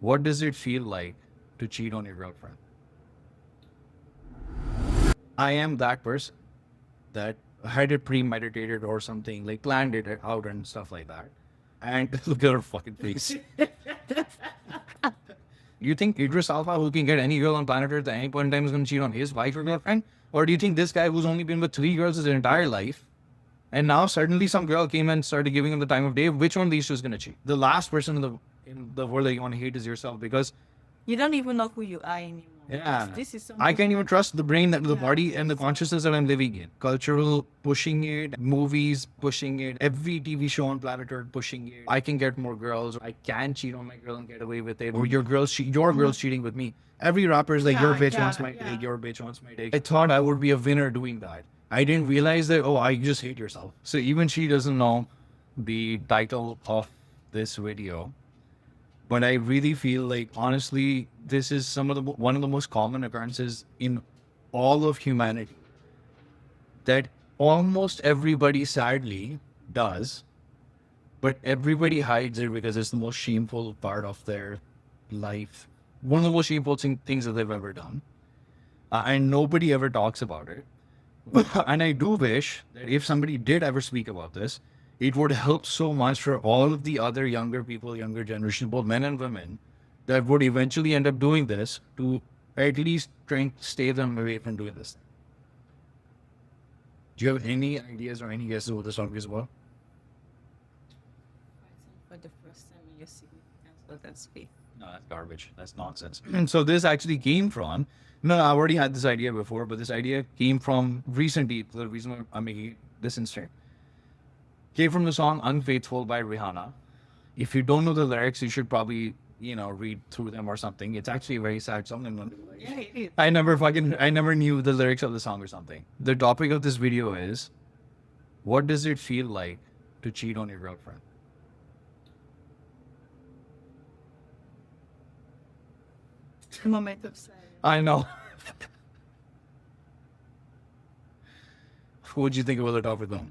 What does it feel like to cheat on your girlfriend? I am that person that had it premeditated or something, like planned it out and stuff like that. And look at her fucking face. You think Idris Alpha, who can get any girl on planet Earth at any point in time, is going to cheat on his wife or girlfriend? Or do you think this guy who's only been with 3 girls his entire life, and now suddenly some girl came and started giving him the time of day, which one of these two is going to cheat? The last person in the world that you want to hate is yourself, because You don't even know who you are anymore. yeah, This is I can't even trust the brain, that the Yeah, body, and the consciousness that I'm living in. Cultural pushing it, movies pushing it, every TV show on planet Earth pushing it. I can get more girls. I can cheat on my girl and get away with it. Or your girl's cheating with me. Every rapper is like, your bitch wants my dick, your bitch wants my dick. I thought I would be a winner doing that. I didn't realize that, oh, I just hate yourself. So even she doesn't know the title of this video. But I really feel like, honestly, this is one of the most common occurrences in all of humanity that almost everybody sadly does, but everybody hides it because it's the most shameful part of their life. One of the most shameful things that they've ever done. And nobody ever talks about it. And I do wish that if somebody did ever speak about this, it would help so much for all of the other younger people, younger generation, both men and women, that would eventually end up doing this to at least trying to stay them away from doing this. Do you have any ideas or any guesses what this song is about? for the first time in your significance other's faith. No, that's garbage. That's nonsense. And so this actually came from, no, I already had this idea before, but this idea came from recently. The reason why I'm making this instant came from the song Unfaithful by Rihanna. If you don't know the lyrics, you should probably, read through them or something. It's actually a very sad song. Yeah, it is. I never knew the lyrics of the song or something. The topic of this video is, what does it feel like to cheat on your girlfriend? A moment of silence. I know. What would you think about the topic though?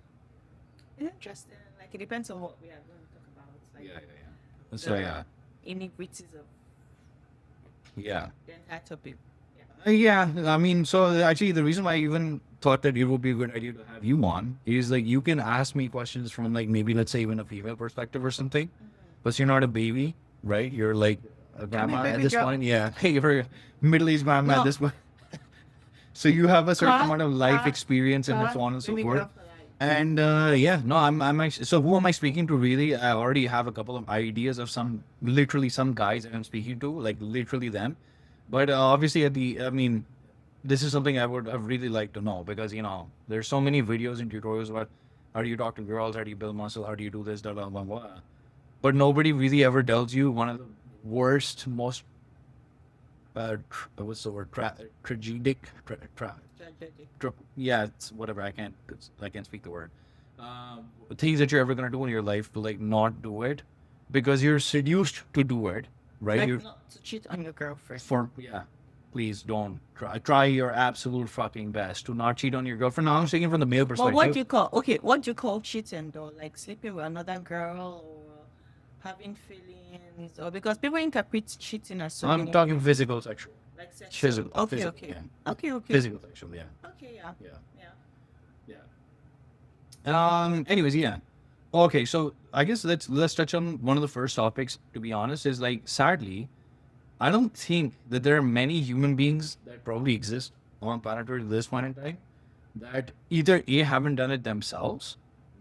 Interesting. Like, it depends on what we are going to talk about. Like, Yeah. So yeah. iniquities of Yeah. the entire topic. Yeah, I mean, so actually, the reason why I even thought that it would be a good idea to have you on is like you can ask me questions from like maybe let's say even a female perspective or something, but you're not a baby, right? You're like a grandma at baby this girl. point. Yeah, hey, you're a middle-aged grandma at this point. So you have a certain amount of life experience and so on and so Baby forth. girl for life. And yeah, no, I'm actually, so who am I speaking to really? I already have a couple of ideas of literally some guys that I'm speaking to, like literally them. But obviously this is something I would have really liked to know because, there's so many videos and tutorials about how do you talk to girls, how do you build muscle, how do you do this, blah, blah, blah, blah. But nobody really ever tells you one of the worst, most, what's the word? Tragic, yeah, it's whatever. I can't speak the word. Things that you're ever gonna do in your life to like not do it because you're seduced to do it, right? Like, You're not to cheat on your girlfriend. please don't try your absolute fucking best to not cheat on your girlfriend. Now I'm speaking from the male But perspective. what do you call cheating though? Like sleeping with another girl or having feelings, or because people interpret cheating as so I'm many talking things, physical, sexual, like sex. physical. Okay, physical, okay. yeah. Okay. Physical, sexual, yeah. Okay, yeah. Yeah. Anyways, yeah. Okay, so I guess let's touch on one of the first topics. To be honest, is like sadly, I don't think that there are many human beings that probably exist on planet Earth at this point in time that either A, haven't done it themselves,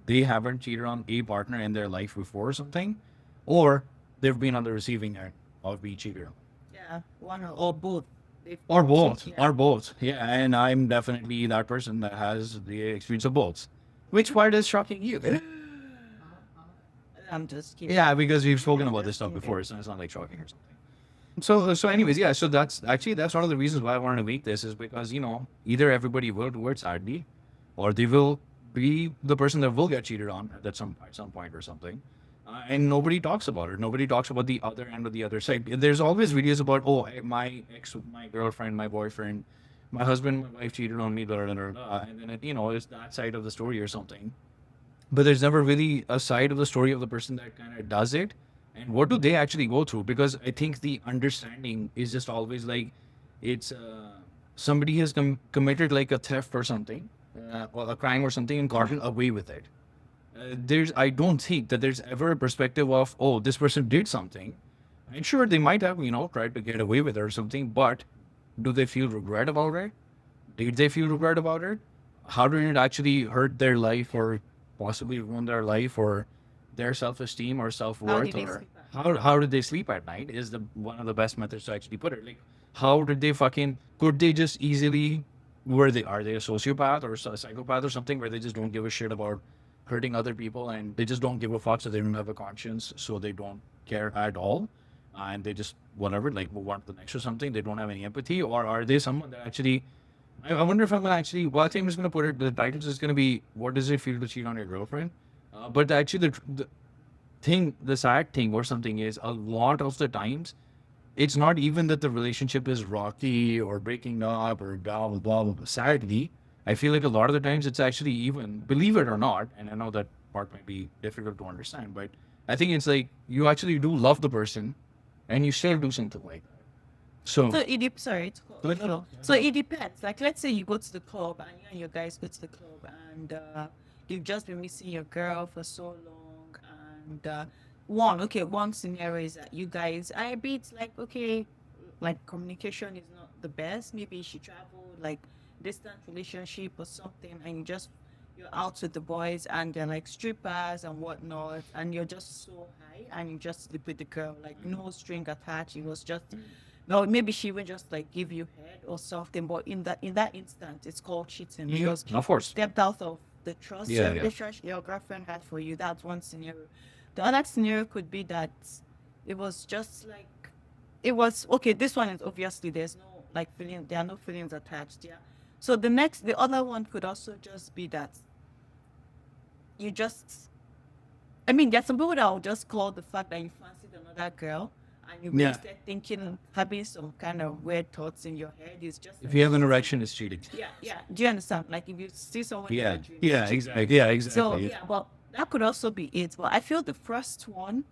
they haven't cheated on a partner in their life before or something, or they've been on the receiving end of being cheated on. Yeah, one or both. Or both. Yeah. Or both. Yeah, and I'm definitely that person that has the experience of both. Which part is shocking you? I'm just kidding. Yeah, because we've spoken about this stuff before, so it's not like shocking or something. So anyways, yeah, so that's one of the reasons why I wanted to make this is because, either everybody will do it sadly, or they will be the person that will get cheated on at some point or something. And nobody talks about it. Nobody talks about the other end of the other side. There's always videos about, my ex, my girlfriend, my boyfriend, my husband, my wife cheated on me, blah, blah, blah, blah. And then it's that side of the story or something. But there's never really a side of the story of the person that kind of does it and what do they actually go through? Because I think the understanding is just always like it's somebody has committed like a theft or something, or a crime or something, and gotten away with it. I don't think that there's ever a perspective of, oh, this person did something. And sure, they might have, tried to get away with it or something, but do they feel regret about it? Did they feel regret about it? How did it actually hurt their life or possibly ruin their life or their self-esteem or How self-worth? did they Or sleep at how did they sleep at night is the one of the best methods to actually put it. Like, how did they could they just easily, are they a sociopath or a psychopath or something where they just don't give a shit about hurting other people and they just don't give a fuck, so they don't have a conscience, so they don't care at all, and they just whatever, like move on to the next or something. They don't have any empathy, or are they someone that actually? I wonder if I'm gonna actually. Well, I think I'm just gonna put it. The title is gonna be "What does it feel to cheat on your girlfriend?" But actually, the sad thing or something is a lot of the times, it's not even that the relationship is rocky or breaking up or blah blah blah. Blah. Sadly, I feel like a lot of the times it's actually even, believe it or not, and I know that part might be difficult to understand, but I think it's like you actually do love the person, and you still do something like that. So, So sorry, it's called. no, no, no. So it depends. Like, let's say you go to the club and you and your guys go to the club and you've just been missing your girl for so long. And one scenario is that you guys, I bet like, okay, like communication is not the best. Maybe she traveled, like distant relationship or something, and you're out with the boys and they're like strippers and whatnot, and you're just so high and you just sleep with the girl, like no string attached. It was just no, maybe she would just like give you head or something, but in that instant, it's called cheating Yeah, because of course. stepped out of the trust Yeah, yeah. the trust your girlfriend had for you. That's one scenario. The other scenario could be that it was just like it was okay. This one is obviously there's no like feeling. There are no feelings attached. Yeah. So the other one could also just be that you just I mean, there's some people that will just call the fact that you fancied another girl and you Yeah. wasted thinking, having some kind of weird thoughts in your head. It's just If like, you have an erection, it's cheating. yeah. Do you understand? Like if you see someone in Yeah, your dream, yeah, it's cheating. exactly. Yeah, So exactly. yeah, well, that could also be it. But I feel the first one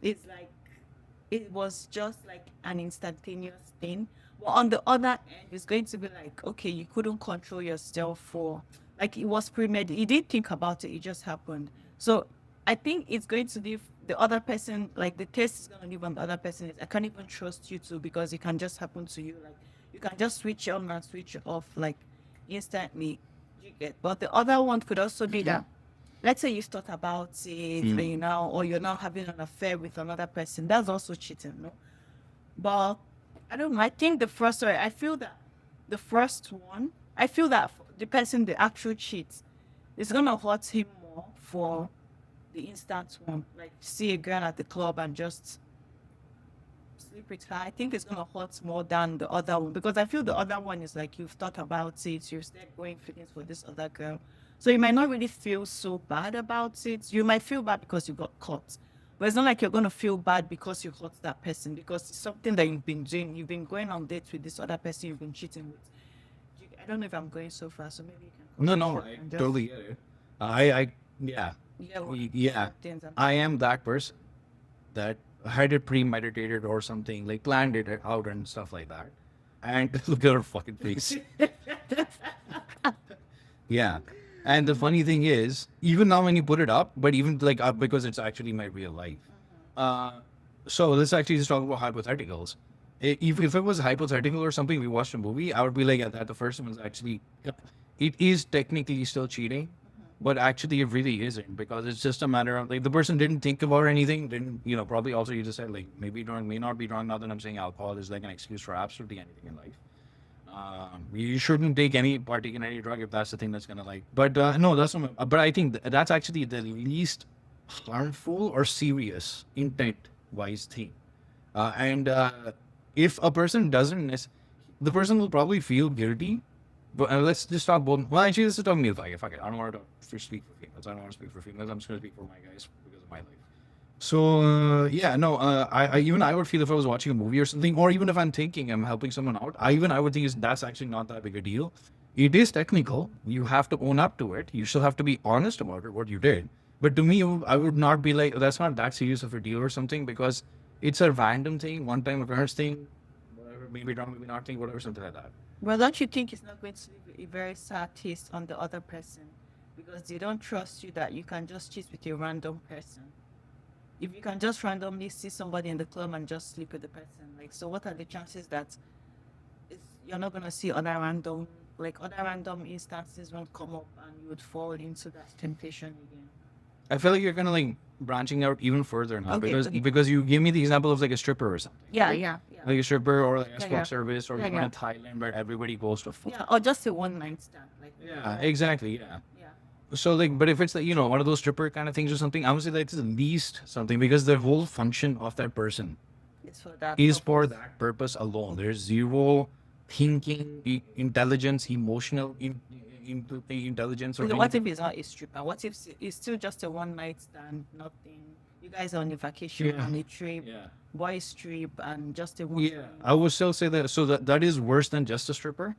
is like it was just like an instantaneous thing. But on the other end, it's going to be like, okay, you couldn't control yourself for like it was premeditated. You didn't think about it, it just happened. So I think it's going to leave the other person, like the test is gonna leave on the other person. I can't even trust you too because it can just happen to you. Like you can just switch on and switch off like instantly. You get, but the other one could also be that let's say you've thought about it, or you're now having an affair with another person. That's also cheating, no? But I don't know. I think I feel that the first one, I feel that the person, the actual cheat, is gonna hurt him more for the instant one. Like see a girl at the club and just sleep with her. I think it's gonna hurt more than the other one because I feel the other one is like you've thought about it, you've started going feelings for this other girl. So you might not really feel so bad about it. You might feel bad because you got caught. But it's not like you're gonna feel bad because you hurt that person because it's something that you've been doing. You've been going on dates with this other person you've been cheating with. I don't know if I'm going so far, so maybe you can No, cut no, short I and just totally get it. Yeah, yeah, what yeah. things and I am that person that had it premeditated or something, like planned it out and stuff like that. And look at her fucking face. Yeah. And the funny thing is, even now when you put it up, but even like because it's actually my real life. Uh, so let's actually just talk about hypotheticals. If it was hypothetical or something, we watched a movie, I would be like, yeah, that the first one was actually, it is technically still cheating, but actually it really isn't because it's just a matter of like the person didn't think about anything, didn't, probably also you just said like maybe drunk, may not be drunk. Not that I'm saying alcohol is like an excuse for absolutely anything in life. You shouldn't partake in any drug if that's the thing that's gonna like. But no, that's not. But I think that's actually the least harmful or serious intent-wise thing. And if a person doesn't, the person will probably feel guilty. But let's just talk both. Well, actually, let's just talk male. Fuck it. I don't want to speak for females. I don't want to speak for females. I'm just gonna speak for my guys because of my life. So yeah, no, I would feel if I was watching a movie or something, or even if I'm thinking I'm helping someone out, I would think that's actually not that big a deal. It is technical. You have to own up to it. You still have to be honest about it, what you did. But to me, I would not be like, that's not that serious of a deal or something, because it's a random thing, one time occurrence thing, whatever, maybe wrong, maybe not thing, whatever, something like that. Well, don't you think it's not going to leave a very sad taste on the other person because they don't trust you that you can just cheat with a random person? If you can just randomly see somebody in the club and just sleep with the person, like, so what are the chances that you're not gonna see other random instances won't come up and you would fall into that temptation again? I feel like you're kind of like branching out even further now, Okay, because okay. because you give me the example of like a stripper or something. Yeah, yeah, yeah. Like a stripper or like a Yeah, escort yeah. service, or Yeah, even yeah. in Thailand where everybody goes to fuck. Yeah, or just a one night stand. Like, Yeah, exactly. Yeah. yeah. So like, but if it's like, one of those stripper kind of things or something, I would say that it's the least something, because the whole function of that person It's for that. is for purpose. that purpose alone. There's zero thinking, intelligence, emotional intelligence, or So what anything. if it's not a stripper? What if it's still just a one night stand, nothing? You guys are on a vacation, Yeah. on a trip, Yeah. boys trip, and just a one Yeah, night. I would still say that. So that is worse than just a stripper.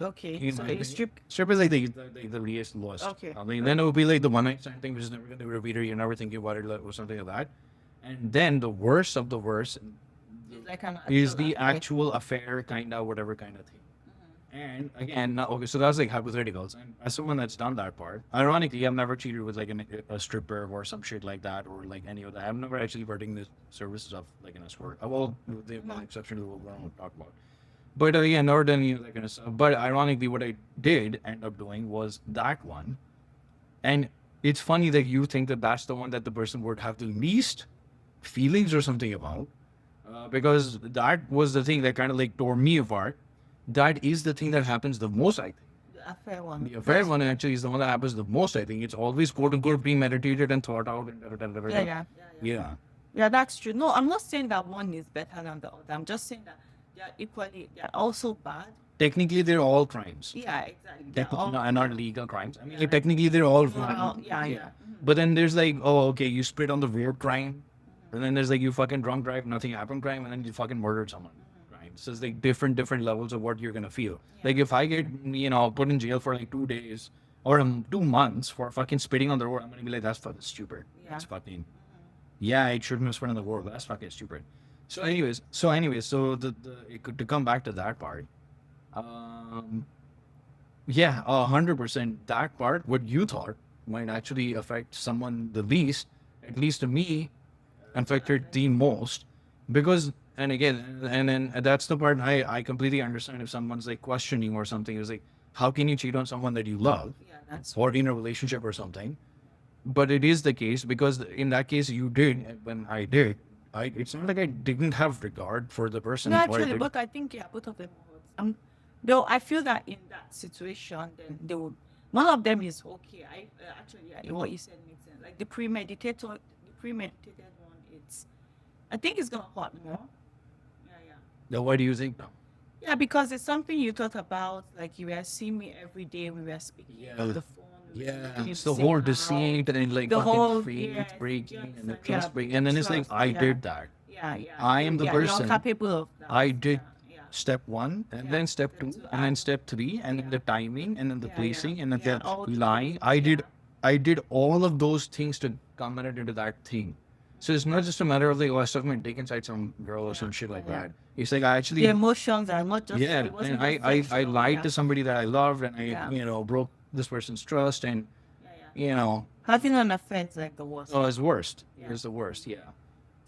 Okay, In so my a opinion. strip. Stripper is like the least lowest. Okay. I mean, then it would be like the one night stand thing, which is never going to repeat, or you're never thinking about it, or something like that. And then the worst of the worst It's like an is the affair. actual affair, kind of whatever kind of thing. And again, now, okay, so that's like hypotheticals. And as someone that's done that part, ironically, I've never cheated with like a stripper or some shit like that, or like any of that. I've never actually partaken in the services of like an escort. Well, with the exception of what we don't talk about. But yeah, nor than that kind of stuff. But ironically, what I did end up doing was that one. And it's funny that you think that that's the one that the person would have the least feelings or something about, because that was the thing that kind of like tore me apart. That is the thing that happens the most, I think. The affair one. The affair one actually is the one that happens the most, I think. It's always quote unquote premeditated and thought out. And Yeah, yeah. Yeah. Yeah, that's true. No, I'm not saying that one is better than the other. I'm just saying that they're also bad. Technically, they're all crimes. Yeah, exactly. They're all, Not legal crimes. I mean, Yeah, like, like- technically, they're all well, fine. yeah, yeah. But then there's like, oh, okay, you spit on the road crime. And then there's like, you fucking drunk drive, nothing happened crime. And then you fucking murdered someone crime. So it's like different levels of what you're going to feel. Like if I get, put in jail for like 2 days or 2 months for fucking spitting on the road, I'm going to be like, that's fucking stupid. Yeah. That's fucking, yeah, I shouldn't have spit on the road. That's fucking stupid. So anyways, so to come back to that part, yeah, 100%. That part, what you thought might actually affect someone the least, at least to me, affected the most. Because, and again, and then that's the part I completely understand if someone's like questioning or something. Is like, how can you cheat on someone that you love, Yeah, that's or in a relationship or something? But it is the case, because in that case you did, when I did, it's not like I didn't have regard for the person. no, or I actually, did- but I think both of them would. Though I feel that in that situation, then they would. One of them is okay. What you said makes sense. Like the premeditated one, I think it's gonna hurt more. Yeah, yeah. Now, what do you think? Yeah, because it's something you thought about. Like you were seeing me every day. We were speaking Yeah. on the phone. we were Yeah, speaking it's the the same whole house. deceit and like The fucking whole- faith yes, breaking and the yes, trust yeah, breaking, and then it's like trust, I yeah. did that. Yeah, yeah. I am the yeah, person. You're capable of that. I did Yeah, yeah. step one, and Yeah, then step step two, two, and then and- step three, and then the timing, and then the Yeah, yeah, placing, and then yeah, the all the lying. things, I yeah. did all of those things to culminate into that thing. So it's not just a matter of like, oh, I stuck my dick inside some girl or some shit like Yeah. that. It's like I actually The emotions are not just. yeah, it wasn't and just I sexual, lied yeah. to somebody that I loved, and I Yeah. broke this person's trust, and Yeah, yeah. Having an affair is like the worst. oh, it's worst. Yeah. It's the worst. Yeah,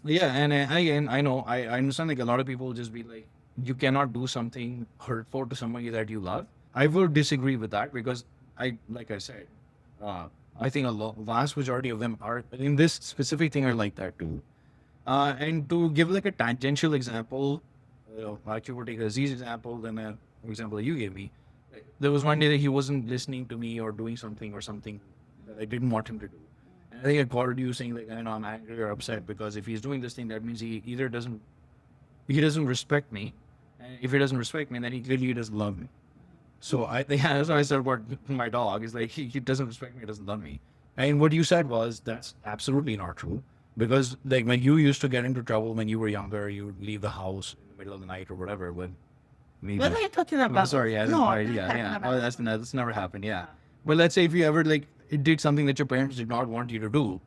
yeah, and again, I know I understand like a lot of people just be like, you cannot do something hurtful to somebody that you love. I will disagree with that, because like I said, I think vast majority of them are in this specific thing are like that too. And to give like a tangential example, actually we'll take Aziz's example, then an example that you gave me. There was one day that he wasn't listening to me or doing something that I didn't want him to do. And I think I called you saying like, I know I'm angry or upset, because if he's doing this thing, that means he either doesn't respect me. And if he doesn't respect me, then he clearly doesn't love me. So that's why I said about my dog is like, he doesn't respect me, he doesn't love me. And what you said was, that's absolutely not true. Because like when you used to get into trouble when you were younger, you would leave the house in the middle of the night or whatever. When maybe, What are you talking oh, about? sorry, yeah, No, sorry, I'm yeah, talking yeah. about- Oh, that's never happened, yeah. But let's say if you ever like it did something that your parents did not want you to do.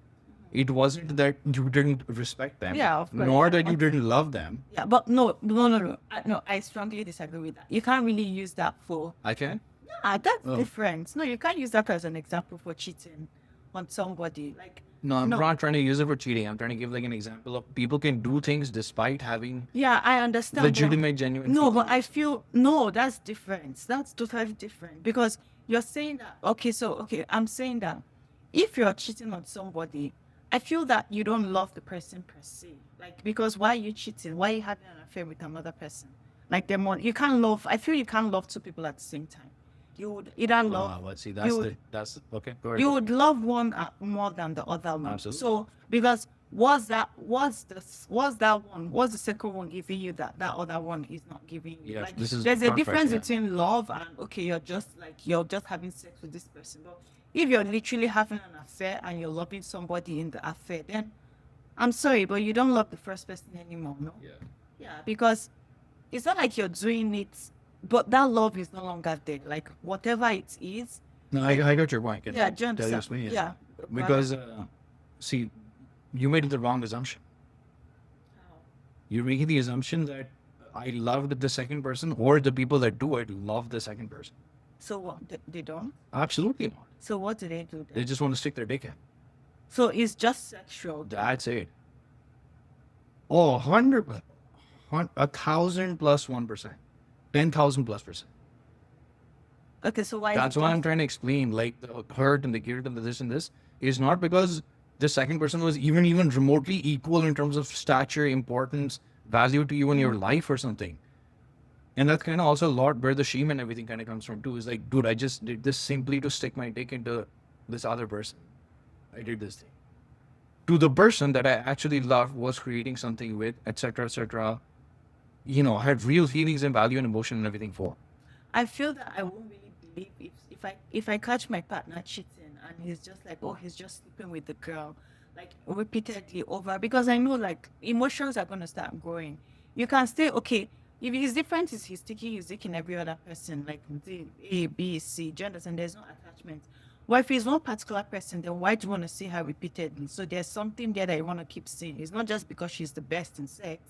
It wasn't that you didn't respect them, Yeah, of course. nor that you didn't love them. Yeah, but no, I strongly disagree with that. You can't really use that for. I can. Yeah, that's Oh. different. No, you can't use that as an example for cheating on somebody. Like, No, I'm No. not trying to use it for cheating. I'm trying to give like an example of people can do things despite having yeah, I understand. but- legitimate, genuine. No, but feelings. I feel no, that's different. That's totally different because you're saying that. Okay, I'm saying that if you're cheating on somebody, I feel that you don't love the person per se. Like, because why are you cheating? Why are you having an affair with another person? Like, you can't love. I feel you can't love two people at the same time. You would either love. Let's see. you That's okay. Go ahead. you would love one more than the other one. Absolutely. So because what's the second one giving you that other one is not giving you? Yeah, Like, this is there's a contrast, difference yeah. between love and okay, you're just having sex with this person. But if you're literally having an affair and you're loving somebody in the affair, then I'm sorry, but you don't love the first person anymore, no? Yeah, because it's not like you're doing it, but that love is no longer there. Like whatever it is, No, I got your point. Can yeah, I do you tell you understand? explain? Yeah. Because see, you made the wrong assumption. You're making the assumption that I love the second person, or the people that do it love the second person. So what? They don't? Absolutely not. So what do they do They then? just want to stick their dick in. So it's just sexual. That's it. Oh, 100, 1,000 plus 1%, 10,000 plus %. Okay, so why? That's is it why I'm just- trying to explain, like the hurt and the guilt and the this and this is not because the second person was even remotely equal in terms of stature, importance, value to you in your life or something. And that's kind of also a lot where the shame and everything kind of comes from too. Is like, dude, I just did this simply to stick my dick into this other person. I did this thing. To the person that I actually loved, was creating something with, etc., you know, had real feelings and value and emotion and everything for. I feel that I won't really believe if I catch my partner cheating and he's just like, oh, he's just sleeping with the girl, like repeatedly over, because I know like emotions are gonna start growing. You can stay okay. If he's different, is he's taking his dick in every other person, like the A, B, C, genders, and there's no attachment. Well, if he's one particular person, then why do you want to see her repeatedly? So there's something there that you want to keep seeing. It's not just because she's the best in sex,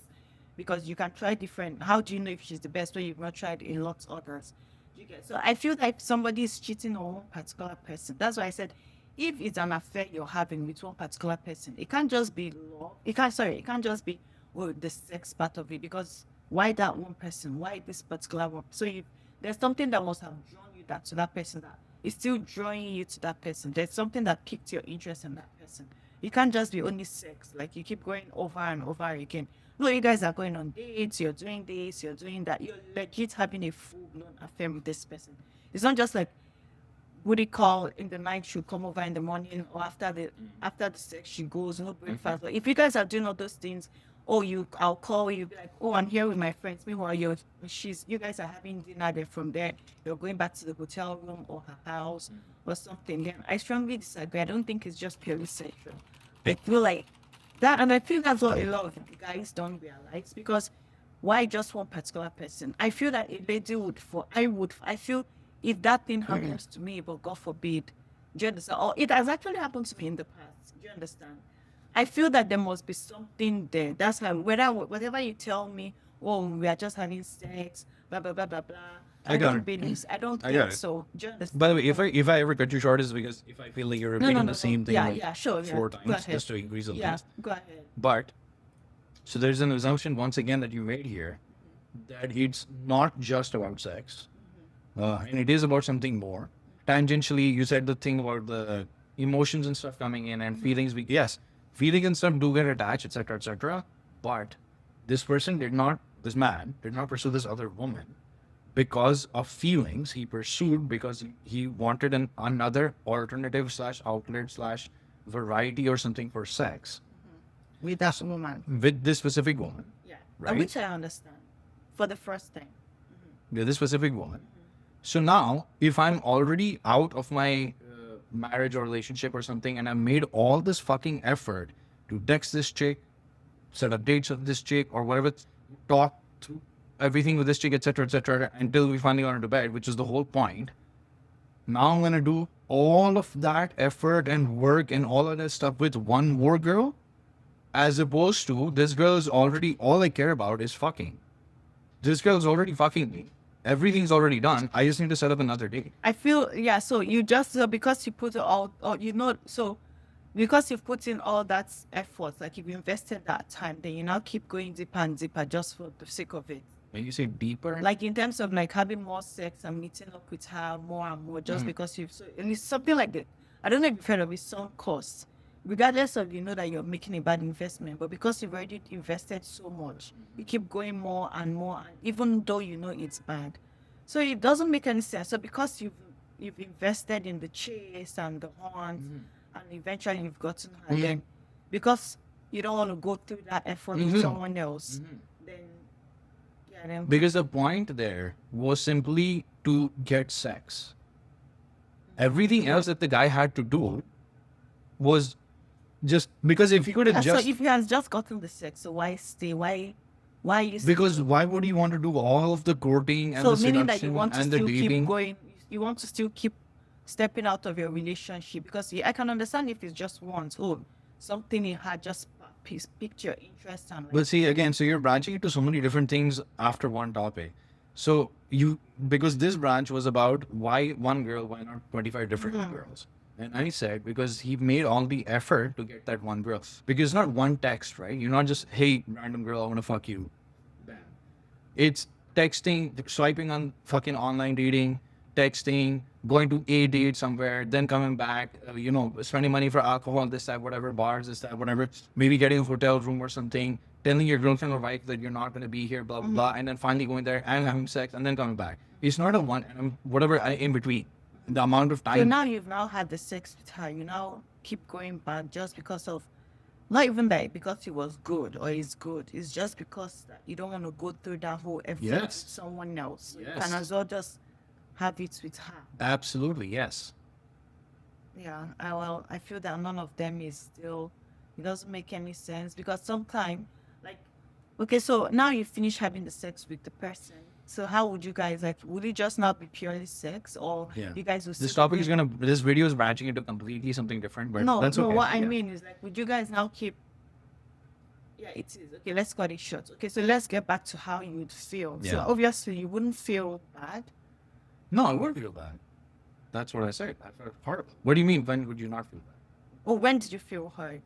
because you can try different. How do you know if she's the best when you've not tried a lot of others? You get so I feel like somebody is cheating on one particular person. That's why I said if it's an affair you're having with one particular person, it can't just be love. It can't just be the sex part of it, because why that one person? Why this particular one? So if there's something that must have drawn you to that person that is still drawing you to that person. There's something that piqued your interest in that person. It can't just be only sex. Like you keep going over and over again. No, you guys are going on dates, you're doing this, you're doing that. You're legit having a full-blown affair with this person. It's not just like what do you call in the night she'll come over in the morning, or after the sex she goes, no breakfast. But if you guys are doing all those things, I'll call you, be like, oh, I'm here with my friends. Meanwhile, you guys are having dinner. Then from there, you're going back to the hotel room or her house or something. Then I strongly disagree. I don't think it's just purely sexual. I feel like that, and I feel that's what a lot of guys don't realize, because why just one particular person? I feel that a lady I feel if that thing happens to me, but God forbid, do you understand? Or it has actually happened to me in the past. Do you understand? I feel that there must be something there. That's why whatever you tell me, oh, we are just having sex, blah blah blah blah blah. I got don't it. believe. I don't I got think it. so. Do you understand? By the way, if I ever cut you short, is because if I feel like you're repeating the same thing Yeah, like yeah, sure. Yeah. 4 Go times ahead. just to increase the Yeah, list. go ahead. But so there's an assumption once again that you made here that it's not just about sex, and it is about something more. Tangentially, you said the thing about the emotions and stuff coming in and feelings. Yes, feelings and stuff do get attached, etc., etc. But this man did not pursue this other woman because of feelings. He pursued because he wanted another alternative / outlet / variety or something for sex With that woman. with this specific woman. Yeah. Right. Which I understand. For the first time. With this specific woman. So now, if I'm already out of my marriage or relationship or something, and I made all this fucking effort to text this chick, set up dates with this chick or whatever, talk through everything with this chick, etc., until we finally got into bed, which is the whole point. Now I'm gonna do all of that effort and work and all of that stuff with one more girl, as opposed to this girl is already, all I care about is fucking. This girl's already fucking me. Everything's already done. I just need to set up another date. I feel, yeah, so you just, because you put it all, or so because you've put in all that effort, like you've invested that time, then you now keep going deeper and deeper just for the sake of it. When you say deeper, Like in terms of like having more sex and meeting up with her more and more, just because you've, so, and it's something like that. I don't know if you've heard of it, sunk cost. Regardless of, that you're making a bad investment, but because you've already invested so much, you keep going more and more, and even though you know it's bad. So it doesn't make any sense. So because you've invested in the chase and the horns, and eventually you've gotten her, then because you don't want to go through that effort with someone else, then yeah, then because the point there was simply to get sex. Everything else that the guy had to do was just because if he could have so just if he has just gotten the sex, so why stay? Why are you? because why would you want to do all of the courting and So the meaning that you seduction want to and the still keep dating? going, you want to still keep stepping out of your relationship, because I can understand if it's just once, something you had just piqued your interest and like, But see, again, so you're branching into so many different things after one topic. So because this branch was about why one girl, why not 25 different girls? And I said, because he made all the effort to get that one girl. Because it's not one text, right? You're not just, hey, random girl, I want to fuck you. Bam. It's texting, swiping on fucking online dating, texting, going to a date somewhere, then coming back, spending money for alcohol, this, that, whatever, bars, this, that, whatever, maybe getting a hotel room or something, telling your girlfriend or wife that you're not going to be here, blah, blah, blah, and then finally going there and having sex and then coming back. It's not a one, whatever in between. The amount of time. so now you've now had the sex with her, you now keep going back just because of, not even that because he was good or he's good, it's just because that you don't want to go through that whole effort with Yes. someone else. You Yes. can as well just have it with her. Absolutely, yes. Yeah, I feel that none of them is still, it doesn't make any sense, because sometimes, like, okay, so now you finish having the sex with the person. So how would you guys, like, would it just not be purely sex, or Yeah. you guys will This still topic be- is this video is branching into completely something different, but No, that's okay. what I Yeah. mean is, like, would you guys now keep, yeah, it is. Okay, let's cut it short. Okay, so let's get back to how you would feel. So Yeah. obviously you wouldn't feel bad. No, I wouldn't feel bad. That's what I said. I felt horrible. What do you mean, when would you not feel bad? Or when did you feel hurt?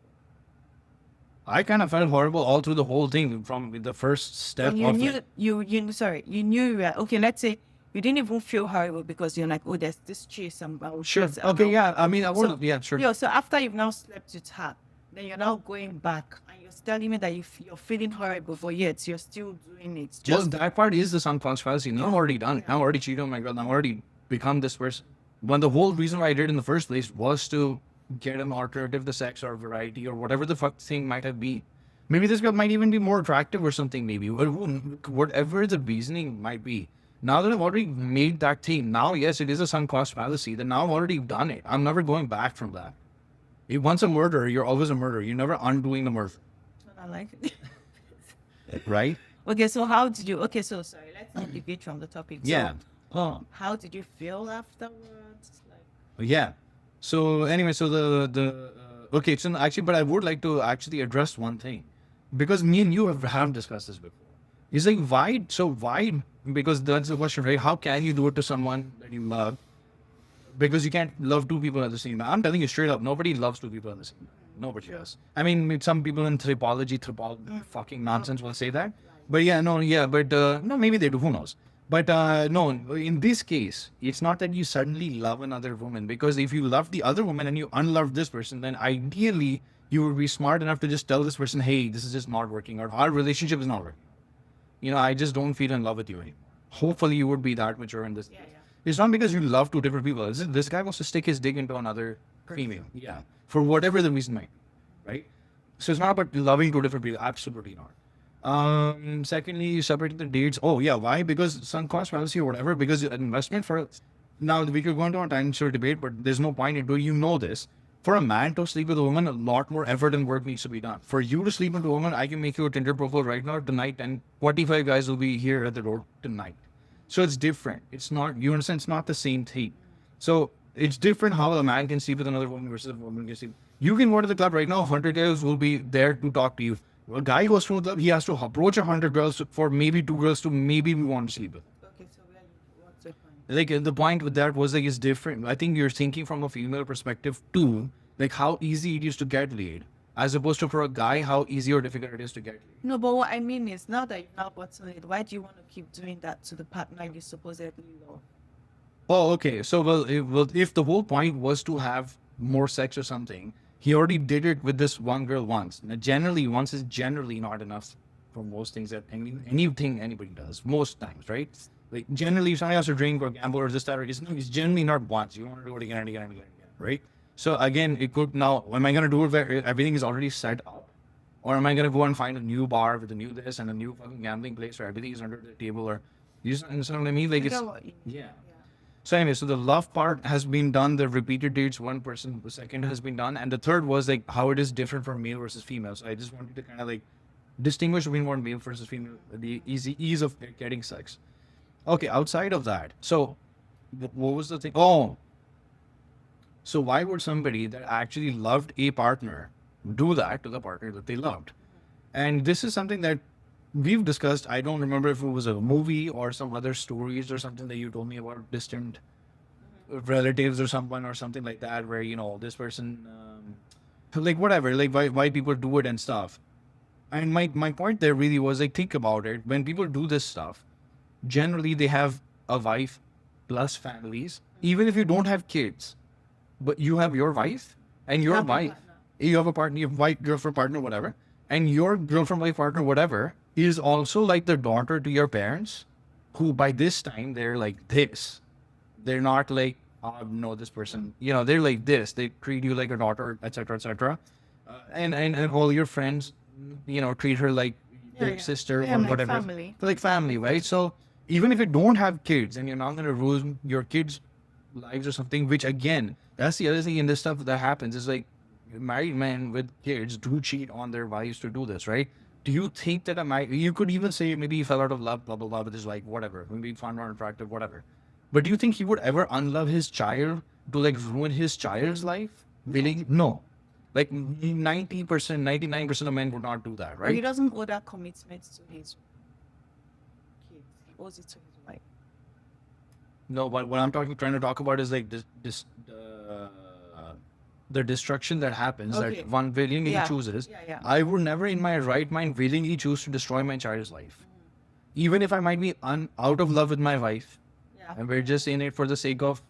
I kind of felt horrible all through the whole thing from the first step When you of knew it. you knew you were, okay, let's say you didn't even feel horrible because you're like, oh, there's this chase about. Sure. Okay, yeah. I mean, I would. Yeah, sure. Yeah, so after you've now slept with her, then you're now going back and you're telling me that you're feeling horrible, but yet you're still doing it. Well, Just that part is the sunk cost fallacy. Now I'm already done. Now I'm already cheated on my girl. Now I'm already become this person. When the whole reason why I did it in the first place was to get an alternative, the sex or variety or whatever the fuck thing might have been. Maybe this girl might even be more attractive or something, maybe. Whatever the reasoning might be. Now that I've already made that thing, now, yes, it is a sunk cost fallacy. Then now I've already done it. I'm never going back from that. If once a murderer, you're always a murderer. You're never undoing the murder. I like it. Right? Okay, so how did you? Okay, so sorry, let's not deviate from the topic. So, Yeah. how did you feel afterwards? Like, Yeah. So anyway, so okay. So actually, but I would like to actually address one thing, because me and you have discussed this before. It's like why? So why? Because that's the question, right? How can you do it to someone that you love? Because you can't love two people at the same time. I'm telling you straight up, nobody loves two people at the same time. Nobody does. I mean, some people in tripology, fucking nonsense will say that. But yeah, no, maybe they do. Who knows? But no, in this case, it's not that you suddenly love another woman, because if you love the other woman and you unlove this person, then ideally you would be smart enough to just tell this person, hey, this is just not working, or our relationship is not working. I just don't feel in love with you anymore. Hopefully you would be that mature in this. yeah. It's not because you love two different people. This guy wants to stick his dick into another female. Yeah. For whatever the reason might be. Right? So it's not about loving two different people. Absolutely not. Secondly, separating the dates. Oh, yeah. Why? Because sunk cost fallacy or whatever. Because an investment for... Now, we could go into a time short debate, but there's no point in doing this. For a man to sleep with a woman, a lot more effort and work needs to be done. For you to sleep with a woman, I can make you a Tinder profile right now, tonight, and 45 guys will be here at the door tonight. So it's different. It's not, you understand, it's not the same thing. So It's different how a man can sleep with another woman versus a woman can sleep. You can go to the club right now, 100 girls will be there to talk to you. A guy goes to the club, he has to approach 100 girls for maybe 2 girls to maybe want to sleep with. Okay, so what's your point? Like the point with that was like it's different. I think you're thinking from a female perspective too, like how easy it is to get laid, as opposed to for a guy how easy or difficult it is to get laid. No, but what I mean is now that you've now gotten it, why do you want to keep doing that to the partner you supposedly love? Oh, okay. So if the whole point was to have more sex or something, he already did it with this one girl once. Now, generally, once is generally not enough for most things that anything anybody does most times, right? Like generally, if somebody has to drink or gamble or this that or it's generally not once. You want to do it again and again and again, right? So again, it could now. Am I gonna do it where everything is already set up, or am I gonna go and find a new bar with a new this and a new fucking gambling place where everything is under the table? Or you just understand what I mean? Like I it's get what you mean. yeah. So anyway, so the love part has been done. The repeated dates, one person, the second has been done, and the third was like how it is different from male versus female. So I just wanted to kind of like distinguish between one male versus female, the ease of getting sex. Okay, outside of that, so what was the thing? Oh, so why would somebody that actually loved a partner do that to the partner that they loved? And this is something that we've discussed. I don't remember if it was a movie or some other stories or something that you told me about distant relatives or someone or something like that, where this person, like whatever, like why people do it and stuff. And my point there really was like think about it. When people do this stuff, generally they have a wife plus families. Even if you don't have kids, but you have your wife and your Have a wife, partner. you have a partner, you have wife, girlfriend, partner, whatever, and your girlfriend, wife, partner, whatever, is also like the daughter to your parents, who by this time they're like this. They're not like, oh, no, this person, they're like this. They treat you like a daughter, etc., etc. And all your friends, treat her like their sister Yeah, or like whatever. family. Like family, right? So even if you don't have kids and you're not going to ruin your kids' lives or something, which again, that's the other thing in this stuff that happens is like married men with kids do cheat on their wives to do this, right? Do you think that you could even say maybe he fell out of love, blah, blah, blah, with his wife, whatever, maybe fun or attractive, whatever. But do you think he would ever unlove his child to like ruin his child's life? Really? No. Like 90%, 99% of men would not do that, But he right? doesn't owe that commitment to his kids. He owes it to his wife. No, but what I'm trying to talk about is like the destruction that happens Okay. that one willingly Yeah. chooses. Yeah. I would never in my right mind willingly choose to destroy my child's life. Even if I might be out of love with my wife Yeah. and we're just in it for the sake of,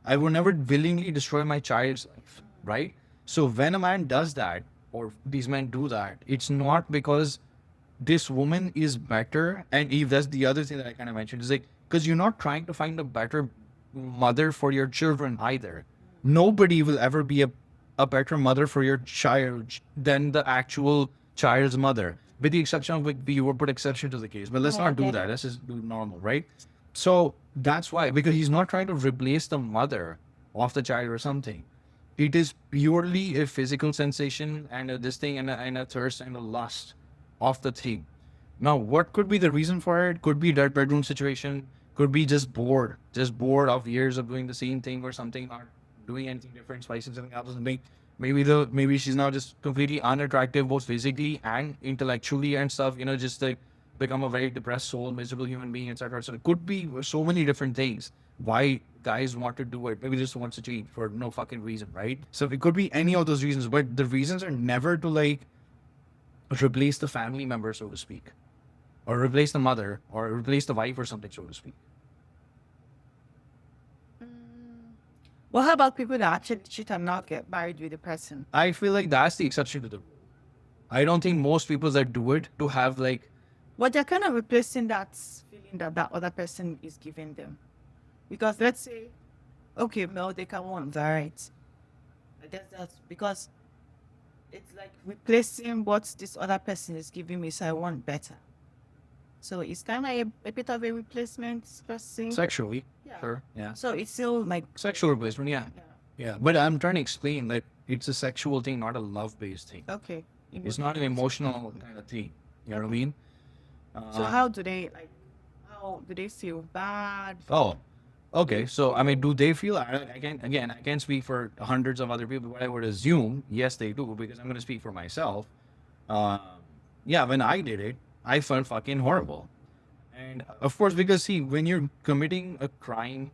I would never willingly destroy my child's life, right? So when a man does that, or these men do that, it's not because this woman is better. And if that's the other thing that I kind of mentioned, is like, because you're not trying to find a better mother for your children either. Nobody will ever be a better mother for your child than the actual child's mother, with the exception of like you would put exception to the case. But let's Yeah, not do yeah. that. Let's just do normal, right? So that's why, because he's not trying to replace the mother of the child or something. It is purely a physical sensation and this thing and a thirst and a lust of the thing. Now, what could be the reason for it? Could be that bedroom situation. Could be just bored of years of doing the same thing or something, not doing anything different, spicing something up or something. Maybe she's now just completely unattractive, both physically and intellectually and stuff. Just like become a very depressed soul, miserable human being, etc. So it could be so many different things why guys want to do it. Maybe just wants to cheat for no fucking reason, right? So it could be any of those reasons, but the reasons are never to like replace the family member, so to speak, or replace the mother, or replace the wife, or something, so to speak. Well, how about people that actually cheat and not get married with the person? I feel like that's the exception to the rule. I don't think most people that do it to have like, Well, they're kind of replacing that feeling that other person is giving them. Because let's say, okay, no, they can want that, right? I guess that's because it's like replacing what this other person is giving me, so I want better. So it's kind of a bit of a replacement person. sexually, Yeah. sure, yeah, So it's still like, sexual replacement, yeah, yeah, yeah. But I'm trying to explain that it's a sexual thing, not a love-based thing. okay. It's not an emotional kind of thing. You know what I mean? So how do they feel bad? Oh, Okay, so I mean, do they feel? I can't again. I can't speak for hundreds of other people, but I would assume yes, they do because I'm going to speak for myself. Um, yeah, when I did it, I felt fucking horrible, and of course, because see, when you're committing a crime,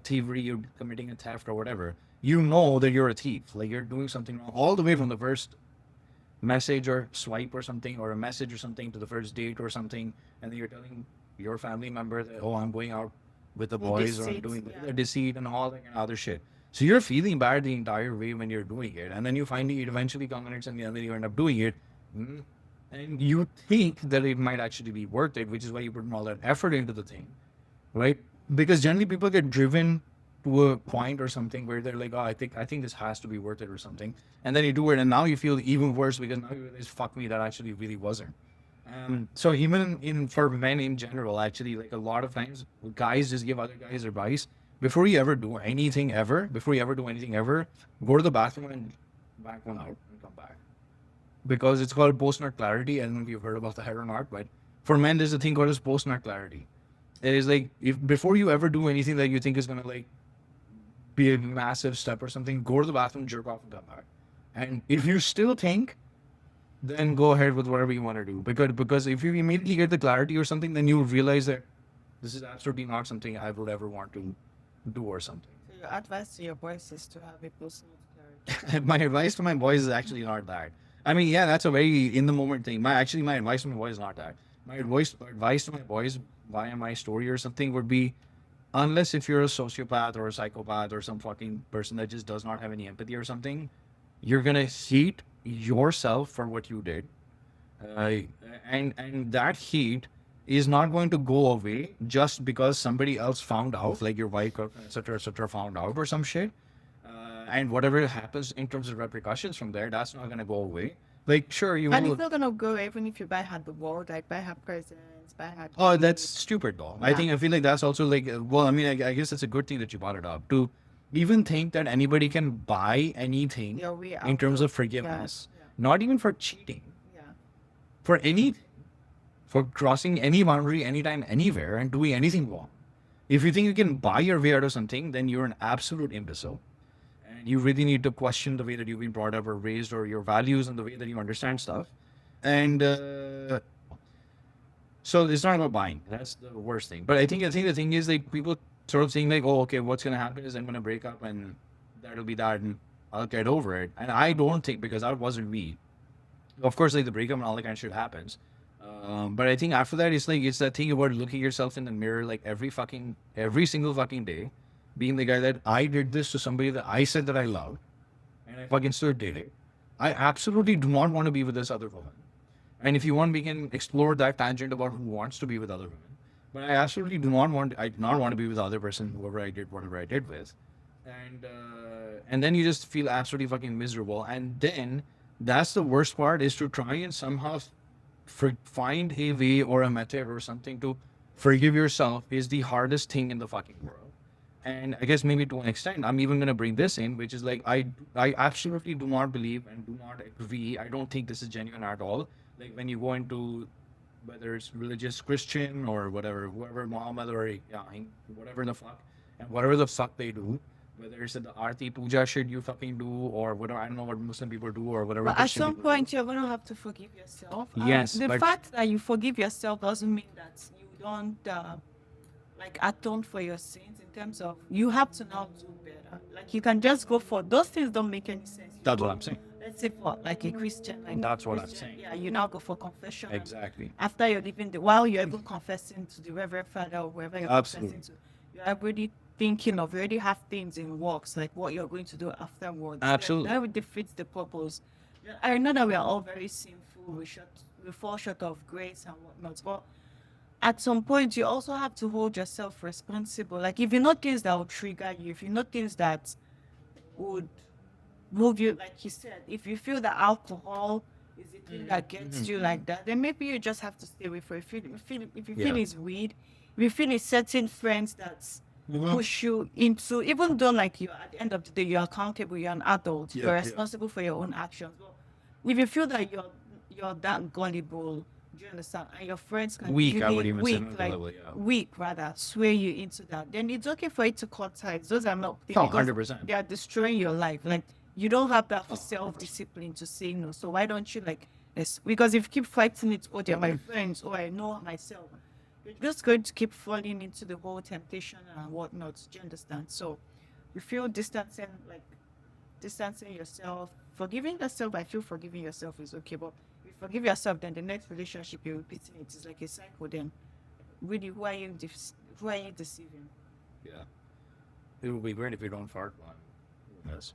thievery, you're committing a theft or whatever, you know that you're a thief. Like you're doing something wrong all the way from the first message or swipe or something, or a message or something to the first date or something, and then you're telling your family member that, oh, I'm going out with the With boys or I'm deceit, doing yeah. the deceit and all that kind of other shit. So you're feeling bad the entire way when you're doing it, and then you finally it eventually culminates and then you end up doing it. Mm, and you think that it might actually be worth it, which is why you put all that effort into the thing, right? Because generally people get driven to a point or something where they're like, oh, I think this has to be worth it or something, and then you do it, and now you feel even worse because now you realize, fuck me, that actually really wasn't. So even in for men in general, actually, like a lot of times, guys just give other guys advice before you ever do anything ever. Before you ever do anything ever, go to the bathroom and back one out and come back because it's called post nut clarity. I don't know if you've heard about that or not, but for men, there's a thing called as post nut clarity. It is like if before you ever do anything that you think is gonna like be a massive step or something, go to the bathroom, jerk off, and come back. And if you still think, then go ahead with whatever you want to do. Because if you immediately get the clarity or something, then you realize that this is absolutely not something I would ever want to do or something. So your advice to your boys is to have a personal clarity. My advice to my boys is actually not that. I mean, yeah, that's a very in the moment thing. My advice to my boys is not that. My advice to my boys via my story or something would be, unless if you're a sociopath or a psychopath or some fucking person that just does not have any empathy or something, you're gonna hate yourself for what you did, uh, and that hate is not going to go away just because somebody else found out, like your wife, etc., found out or some shit. And whatever happens in terms of repercussions from there, that's not gonna go away. Like, sure, you And it's will. not gonna go even if you buy her the world, like buy her presents, buy her Oh, that's gifts. stupid though. Yeah. I feel like that's also like, well, I mean, I guess it's a good thing that you brought it up to even think that anybody can buy anything Your way in out terms of of forgiveness, yeah. not even for cheating, Yeah. for anything, for crossing any boundary anytime, anywhere, and doing anything wrong. If you think you can buy your way out of something, then you're an absolute imbecile. And you really need to question the way that you've been brought up or raised or your values and the way that you understand stuff. And so it's not about buying. That's the worst thing. But I think the thing is like people sort of saying like, oh, okay, what's gonna happen is I'm gonna break up and that'll be that and I'll get over it. And I don't think because that wasn't me. Of course, like the breakup and all that kind of shit happens. But I think after that, it's that thing about looking yourself in the mirror like every single fucking day, being the guy that I did this to somebody that I said that I loved, and I fucking still did it. I absolutely do not want to be with this other woman. And if you want, we can explore that tangent about who wants to be with other women. But I absolutely do not want. I do not want to be with the other person, whoever I did, whatever I did with. And then you just feel absolutely fucking miserable. And then that's the worst part is to try and somehow find a way or a method or something to forgive yourself is the hardest thing in the fucking world. And I guess maybe to an extent, I'm even gonna bring this in, which is like I absolutely do not believe and do not agree. I don't think this is genuine at all. Like when you go into whether it's religious Christian or whatever, whoever Muhammad or yeah, whatever the fuck, and whatever the fuck they do, whether it's the Aarti Puja shit you fucking do or whatever, I don't know what Muslim people do or whatever But at Christian some people point, do. you're gonna have to forgive yourself. Yes, The but fact that you forgive yourself doesn't mean that you don't like atone for your sins. In terms of you have to now do better. Like you can just go for those things don't make any sense. You that's what go, I'm saying. let's say for like a Christian, like That's what I'm Christian, saying. yeah, you now go for confession. And Exactly. after you're leaving while you're even confessing to the Reverend Father or whoever you're Absolutely. confessing to, you're already thinking of, you already have things in works, like what you're going to do afterwards. Absolutely. That defeats the purpose. Yeah, I know that we are all very sinful. We fall short of grace and whatnot. But at some point, you also have to hold yourself responsible. Like if you know things that will trigger you, if you know things that would move you, like you said, if you feel that alcohol is the thing that gets you like that, then maybe you just have to stay away from it. If you feel Yeah. it's weed, if you feel it's certain friends that Mhm. push you into, even though like you at the end of the day you're accountable, you're an adult, Yeah, you're yeah. responsible for your own actions. But if you feel that you're that gullible, Do you understand? And your friends can Weak, I would easily even say, weak, on the like level, yeah. weak rather, sway you into that. Then it's okay for it to cut ties. Those are not things Oh, because 100%. they are destroying your life. Like you don't have that self-discipline to say no. So why don't you like this? Because if you keep fighting it, oh, they're my friends, or I know myself, you're just going to keep falling into the whole temptation and whatnot. Do you understand? So you feel distancing yourself, forgiving yourself. I feel forgiving yourself is okay, but if you forgive yourself, then the next relationship you're repeating it is like a cycle. Then, really, who are you deceiving? Yeah. It would be great if you don't fart one. Yes.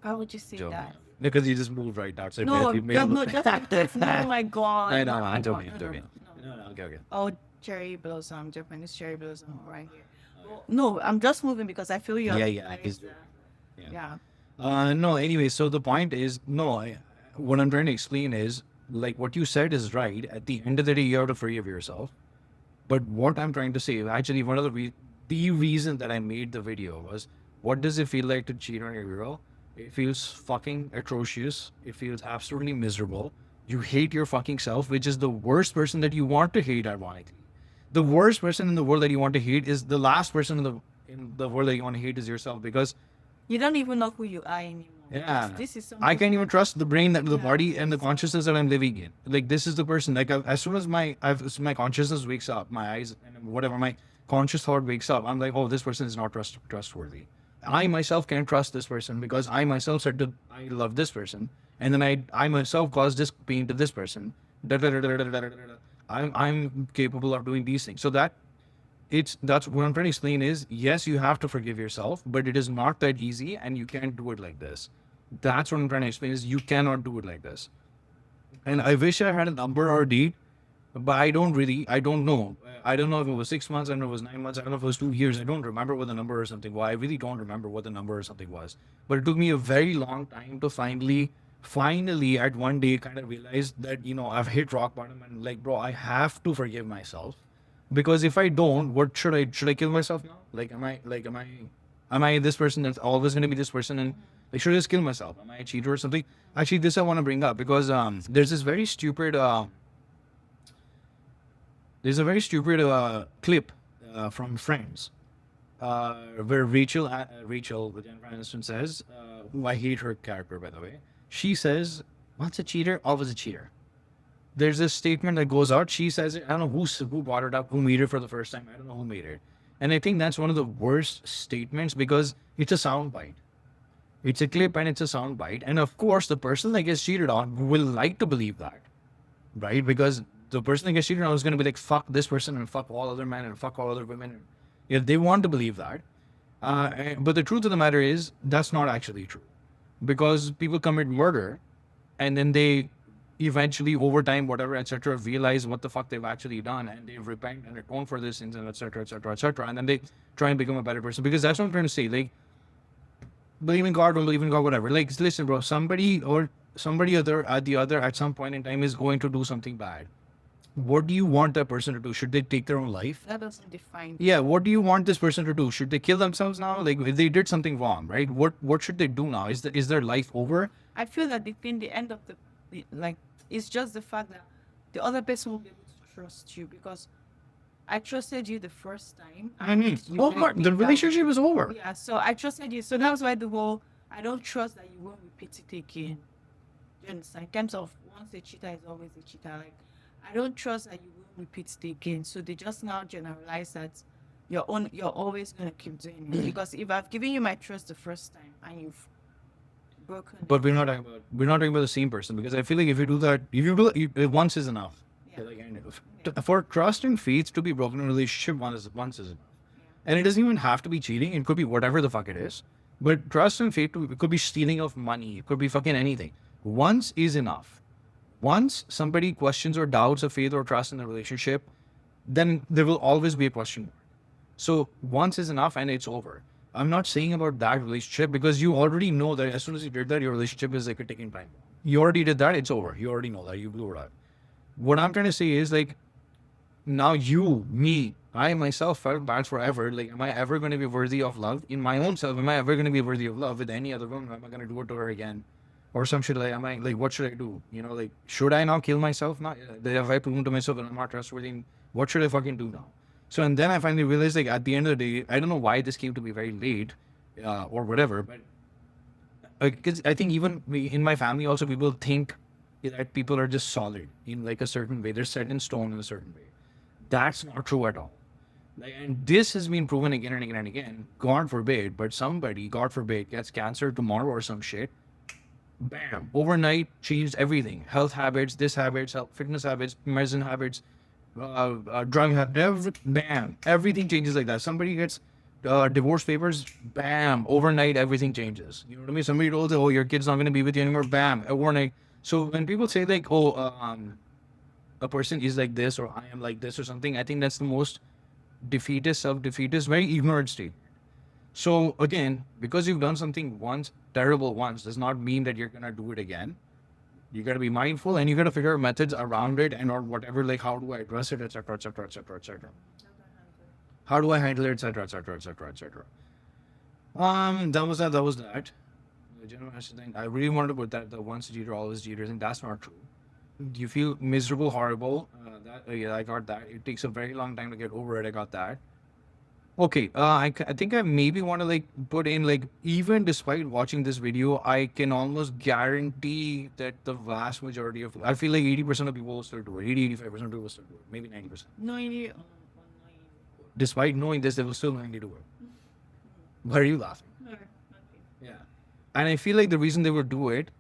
How would you say Joking. that? Because you just moved right outside. No, You made no, just oh my god. I know, Oh my I'm God. joking. I'm joking. No, okay, okay. Oh, cherry blossom, Japanese cherry blossom right here. No, I'm just moving because I feel you're. Yeah, he's joking. Yeah. No, anyway, so the point is, no, what I'm trying to explain is, like, what you said is right. At the end of the day, you have to forgive yourself. But what I'm trying to say, actually, one of the reason that I made the video was, what does it feel like to cheat on your girl? It feels fucking atrocious. It feels absolutely miserable. You hate your fucking self, which is the worst person that you want to hate, ironically. The worst person in the world that you want to hate is the last person in the world that you want to hate is yourself, because You don't even know who you are anymore. yeah, This is I something can't even trust the brain, that the Yeah, body, and the consciousness that I'm living in. Like, this is the person. Like, as soon as my consciousness wakes up, my eyes and whatever, my conscious thought wakes up, I'm like, oh, this person is not trustworthy. I myself can't trust this person because I myself said that I love this person, and then I myself caused this pain to this person. Da, da, da, da, da, da, da, da, da. I'm capable of doing these things. So that's what I'm trying to explain is, yes, you have to forgive yourself, but it is not that easy, and you can't do it like this. That's what I'm trying to explain is, you cannot do it like this. And I wish I had a number or a date, but I don't know. I don't know if it was 6 months, I don't know if it was 9 months, I don't know if it was 2 years. I don't remember what the number or something was. I really don't remember what the number or something was. But it took me a very long time to finally at one day kind of realize that, I've hit rock bottom, and like, bro, I have to forgive myself. Because if I don't, what should I kill myself now? Like, am I this person that's always going to be this person? And like, should I just kill myself? Am I a cheater or something? Actually, this I want to bring up because there's this very stupid clip from Friends where Rachel, Jennifer Aniston says, who I hate her character, by the way. She says, "Once a cheater, always a cheater." There's this statement that goes out. She says it. I don't know who brought it up, who made it for the first time. I don't know who made it. And I think that's one of the worst statements because it's a soundbite. It's a clip and it's a soundbite. And of course, the person that gets cheated on will like to believe that, right? Because the person that gets cheated on is going to be like, fuck this person and fuck all other men and fuck all other women. Yeah, they want to believe that. But the truth of the matter is, that's not actually true. Because people commit murder and then they eventually, over time, whatever, etc., realize what the fuck they've actually done, and they repent and atone for this sins, and etc., etc., etc., and then they try and become a better person. Because that's what I'm trying to say. Like, believe in God, don't believe in God, whatever. Like, listen, bro, somebody other at some point in time is going to do something bad. What do you want that person to do? Should they take their own life? that doesn't define. Yeah, what do you want this person to do? Should they kill themselves now? Like, if they did something wrong, right? What should they do now? Is their life over? I feel that in the end of like, it's just the fact that the other person will be able to trust you because I trusted you the first time. The relationship is over. Yeah, so I trusted you. So that's why I don't trust that you won't repeat it again. You understand? In terms of once a cheater is always a cheater. Like, I don't trust that you won't repeat it again. So they just now generalize that you're always gonna keep doing it. Because if I've given you my trust the first time and you've broken But we're not talking about the same person, because I feel like if you do that, once is enough. Yeah. For trust and faith to be broken in a relationship, once is enough. And it doesn't even have to be cheating. It could be whatever the fuck it is. But trust and faith, it could be stealing of money. It could be fucking anything. Once is enough. Once somebody questions or doubts a faith or trust in the relationship, then there will always be a question mark. So once is enough and it's over. I'm not saying about that relationship because you already know that as soon as you did that, your relationship is like a ticking time. You already did that, it's over. You already know that. You blew it out. What I'm trying to say is, like, now I myself felt bad forever. Like, am I ever going to be worthy of love in my own self? Am I ever going to be worthy of love with any other woman? Am I going to do it to her again? or some shit like, am I like, what should I do? You know, like, should I now kill myself? Not have I proven to myself that I'm not trustworthy? What should I fucking do now? So, and then I finally realized, like, at the end of the day, I don't know why this came to be very late, or whatever, but because I think even in my family also, people think that people are just solid in like a certain way. They're set in stone in a certain way. That's not true at all. Like, and this has been proven again and again and again. God forbid, but somebody, God forbid, gets cancer tomorrow or some shit. Bam! Overnight, changed everything. Health habits, this habits, fitness habits, medicine habits, drug habits. Bam! Everything changes like that. Somebody gets divorce papers. Bam! Overnight, everything changes. You know what I mean? Somebody told you, oh, your kid's not going to be with you anymore. Bam! Overnight. So when people say like, oh, a person is like this or I am like this or something, I think that's the most defeatist, self-defeatist, very ignorant state. So again, because you've done something once, terrible once, does not mean that you're gonna do it again. You gotta be mindful and you gotta figure out methods around it and or whatever, like how do I address it, etc., etc., etc., etc. How do I handle it, etc., etc., etc., etc. That was that. That was that. The general thing. I really wanted to put that the once a cheater, always a cheater thing. That's not true. You feel miserable, horrible. Yeah, I got that. It takes a very long time to get over it. I got that. Okay, I think I maybe want to like put in like even despite watching this video, I can almost guarantee that the vast majority of I feel like 80% of people will still do it. 85% of people will still do it. Maybe 90%. Knowing you, Despite knowing this, they will still knowingly do it. Why are you laughing? Yeah. And I feel like the reason they would do it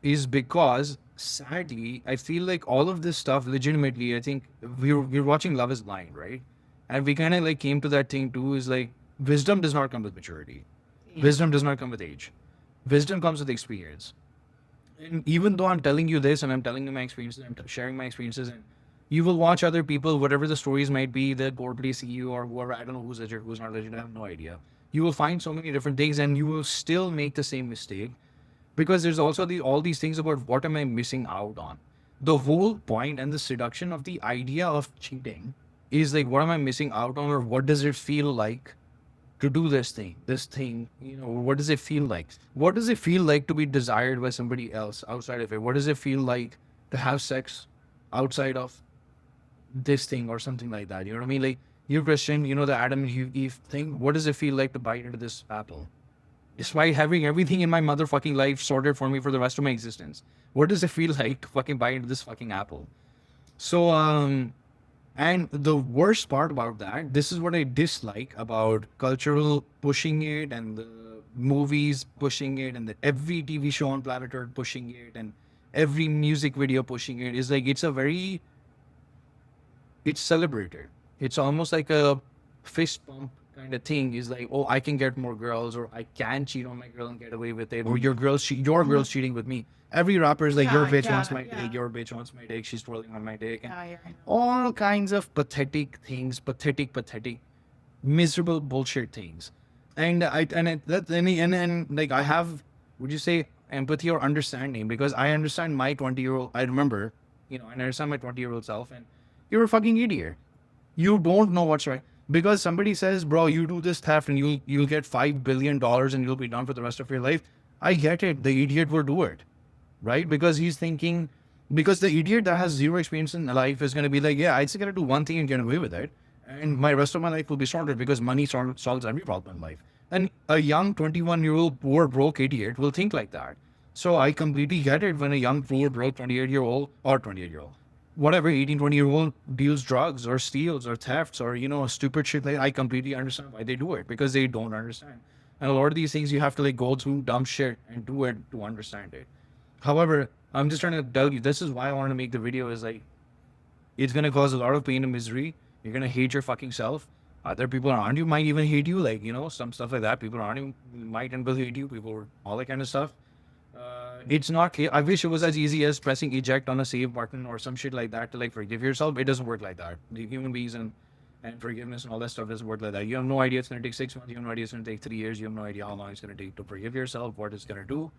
is because sadly, I feel like all of this stuff legitimately, I think we're watching Love is Blind, right? And we kind of like came to that thing too is like wisdom does not come with maturity. Yeah. Wisdom does not come with age. Wisdom comes with experience. And even though I'm telling you this and I'm telling you my experiences, I'm sharing my experiences, and you will watch other people, whatever the stories might be, the Coldplay CEO or whoever, I don't know who's legit, who's not legit, I have no idea. You will find so many different things and you will still make the same mistake because there's also all these things about what am I missing out on. The whole point and the seduction of the idea of cheating is like, what am I missing out on, or what does it feel like to do this thing, you know, what does it feel like? What does it feel like to be desired by somebody else outside of it? What does it feel like to have sex outside of this thing or something like that? You know what I mean? Like, you Christian, you know, the Adam and Eve thing. What does it feel like to bite into this apple? Despite having everything in my motherfucking life sorted for me for the rest of my existence. What does it feel like to fucking bite into this fucking apple? So, and the worst part about that, this is what I dislike about cultural pushing it and the movies pushing it and every TV show on planet Earth pushing it and every music video pushing it, is like it's celebrated. It's almost like a fist pump kind of thing. Is like, oh, I can get more girls, or I can cheat on my girl and get away with it, or your girl's cheating with me. Every rapper is like, your bitch wants my dick, your bitch wants my dick, she's twirling on my dick, and all kinds of pathetic things, pathetic, miserable bullshit things. And like I have, would you say, empathy or understanding, because I understand my 20-year-old. I remember, you know, I understand my 20-year-old self, and you're a fucking idiot. You don't know what's right. Because somebody says, bro, you do this theft and you'll get $5 billion and you'll be done for the rest of your life. I get it. The idiot will do it. Right? Because he's thinking, because the idiot that has zero experience in life is going to be like, yeah, I just got to do one thing and get away with it. And my rest of my life will be sorted because money solves every problem in life. And a young 21-year-old poor broke idiot will think like that. So I completely get it when a young poor broke 28-year-old or 28-year-old, whatever, 18, 20-year-old deals drugs or steals or thefts or, you know, stupid shit like that. I completely understand why they do it, because they don't understand. And a lot of these things you have to like go through dumb shit and do it to understand it. However, I'm just trying to tell you, this is why I wanted to make the video, is like, it's going to cause a lot of pain and misery. You're going to hate your fucking self. Other people around you might even hate you, like, you know, some stuff like that. People around you might and will hate you, people, all that kind of stuff. It's not, I wish it was as easy as pressing eject on a save button or some shit like that to like forgive yourself. It doesn't work like that. The human beings and forgiveness and all that stuff doesn't work like that. You have no idea it's going to take 6 months. You have no idea it's going to take 3 years. You have no idea how long it's going to take to forgive yourself, what it's going to do.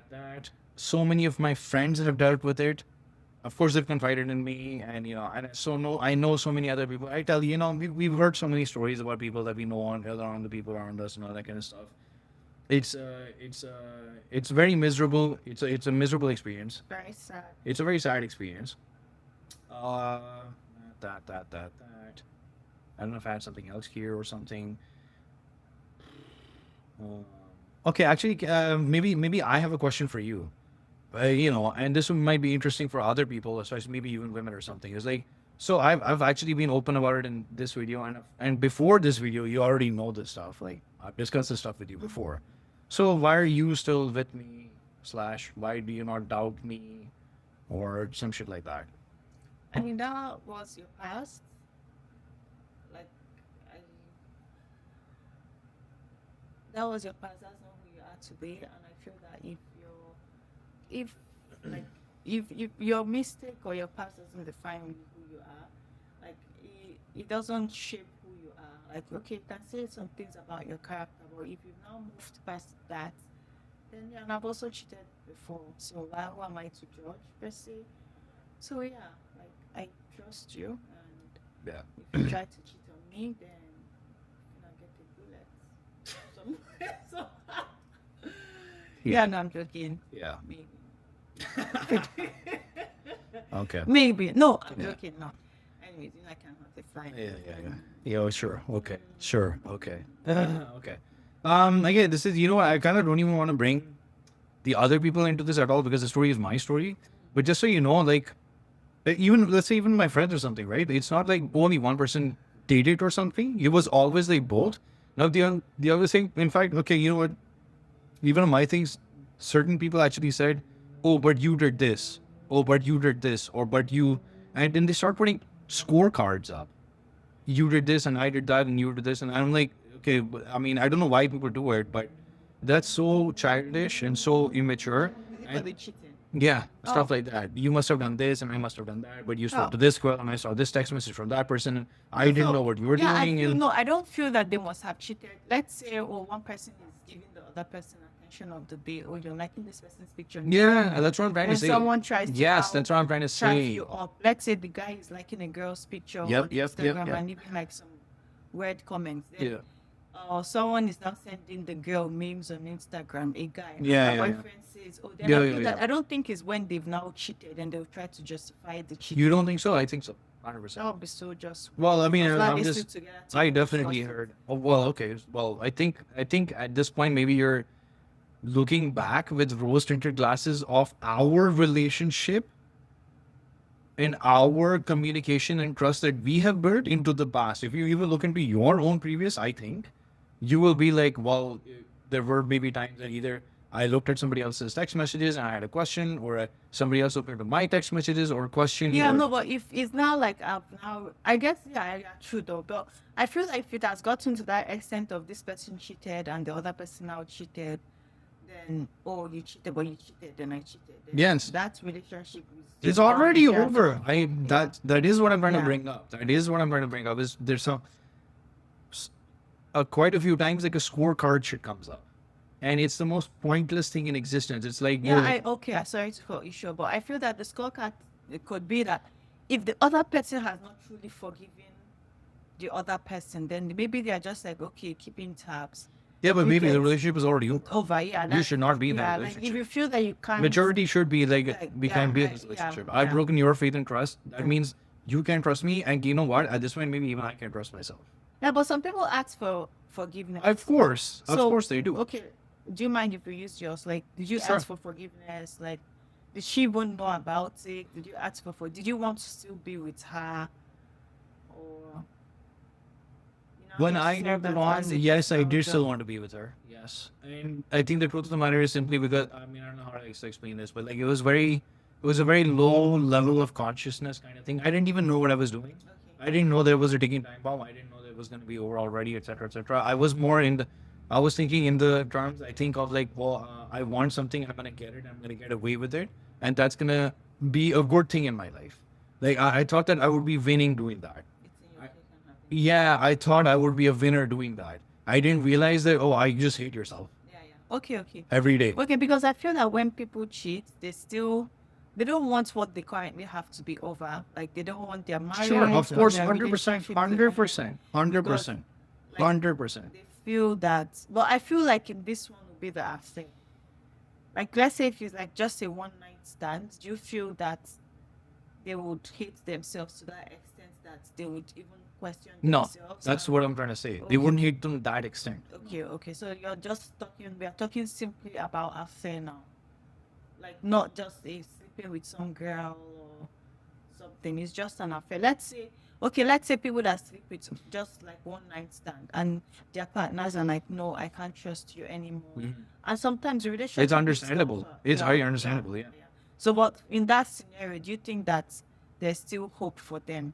That. So many of my friends that have dealt with it, of course, they've confided in me, and you know, I know so many other people. I tell you, you know, we've heard so many stories about people that we know on the people around us and all that kind of stuff. it's very miserable. It's a miserable experience. Very sad. It's a very sad experience. Uh, that. I don't know if I had something else here or something. Okay, actually, maybe I have a question for you. And this might be interesting for other people, especially maybe even women or something. It's like, so I've actually been open about it in this video, and before this video, you already know this stuff. Like I've discussed this stuff with you before. So why are you still with me? Slash, why do you not doubt me, or some shit like that? I mean, that was your past. Like, I, that was your past. That's not who you are today. And I feel that if like, if your mistake or your past doesn't define who you are, like, it doesn't shape who you are. Like, okay, you can say some things about your character, but if you've now moved past that, then yeah, and I've also cheated before. So who am I to judge per se? So yeah, like I trust you, and Yeah. if you try to cheat on me, then get a bullet somewhere. So yeah, no, I'm joking. Yeah. Maybe. Okay. Maybe. No, I'm Yeah. joking. No. Anyways, I cannot define. Yeah. Oh, sure. Okay. Sure. Okay. Okay. Again, this is, I kind of don't even want to bring the other people into this at all because the story is my story. But just so you know, like, even, let's say, even my friends or something, right? It's not like only one person did it or something. It was always like both. Now, the other thing, in fact, okay, you know what? Even on my things, certain people actually said, oh, but you did this. Oh, but you did this. Or, but you. And then they start putting scorecards up. You did this and I did that and you did this. And I'm like, okay, I mean, I don't know why people do it, but that's so childish and so immature. For the cheating. Yeah, stuff Oh. like that. You must have done this and I must have done that, but you spoke Oh. to this girl and I saw this text message from that person and I didn't So, know what you were yeah, doing. no, I don't feel that they must have cheated. Let's say, oh, one person is giving the other person attention of the day, or you're liking this person's picture. Yeah, that's what I'm trying to And say. someone tries to Yes, out- that's what I'm trying to trap say. you up. Let's say the guy is liking a girl's picture Yep, on yep, Instagram yep. and even like some weird comments. Then, Yeah. someone is now sending the girl memes on Instagram, a guy. Yeah, Her yeah, yeah. boyfriend says, oh, then Yeah, I yeah, feel that yeah. I don't think it's when they've now cheated and they'll try to justify the cheating. You don't think so? I think so. 100%. That would be so just. Well, I mean, As long I'm as just, you together to I trust definitely it. heard. Oh, well, okay. Well, I think at this point, maybe you're looking back with rose-tinted glasses of our relationship and our communication and trust that we have built into the past. If you even look into your own previous, I think you will be like, well, there were maybe times that either I looked at somebody else's text messages and I had a question, or somebody else looked at my text messages or a question. Yeah, or- no, but if it's not like now, I guess yeah, true though. But I feel like if it has gotten to that extent of this person cheated and the other person now cheated, then oh, you cheated, but you cheated, then I cheated. Then Yes. that relationship is It's just already yeah. over. That is what I'm trying to Yeah. bring up. That is what I'm trying to bring up. Is there's quite a few times like a scorecard shit comes up, and it's the most pointless thing in existence. It's like Yeah, sorry to cut you short, but I feel that the scorecard, it could be that if the other person has not truly forgiven the other person, then maybe they are just like, okay, keeping tabs. but maybe the Yes. relationship is already over. Over, yeah. You that- should not be in that yeah, like relationship. if you feel that you can't. Majority should be like we yeah, can't be in I- this yeah, relationship. yeah. I've broken your faith and trust. That means you can't trust me, and you know what? At this point, maybe even I can't trust myself. Yeah, but some people ask for forgiveness. Of course they do. Okay, do you mind if we use yours? Like, did you Sure. ask for forgiveness? Like, did she even know about it? Did you ask for? Did you want to still be with her? Or When just I serve got the that lawn, as a yes, I did counter? still want to be with her. Yes, and I think the truth of the matter is simply because I don't know how to explain this, but like it was a very low level of consciousness kind of thing. I didn't even know what I was doing. I didn't know there was a ticking time bomb. I didn't know that it was going to be over already, etc., etc. I was more I was thinking in the terms I think of like, well, I want something, I'm going to get it, I'm going to get away with it, and that's going to be a good thing in my life. Like I thought that I would be winning doing that. It's in your case and happen. Yeah, I thought I would be a winner doing that. I didn't realize that, I just hate yourself Yeah, yeah. Okay. every day. Okay, because I feel that when people cheat, they don't want what they currently have to be over. Like they don't want their marriage. Sure, of or course, their 100%, relationship to 100%, 100%, like, 100%. They feel that. But I feel like in this one will be the affair? Like, let's say if it's like just a one night stand, do you feel that they would hate themselves to that extent that they would even question No, themselves? that's and- what I'm trying to say. They Okay. wouldn't hate them to that extent. Okay. So you're just talking, we are talking simply about affair now. Like, not just a sleeping with some girl or something. It's just an affair. Let's say people that sleep with just like one night stand and their partners are like, no, I can't trust you anymore. And sometimes the relationship It's understandable. is tougher. It's very understandable, yeah. So, but in that scenario, do you think that there's still hope for them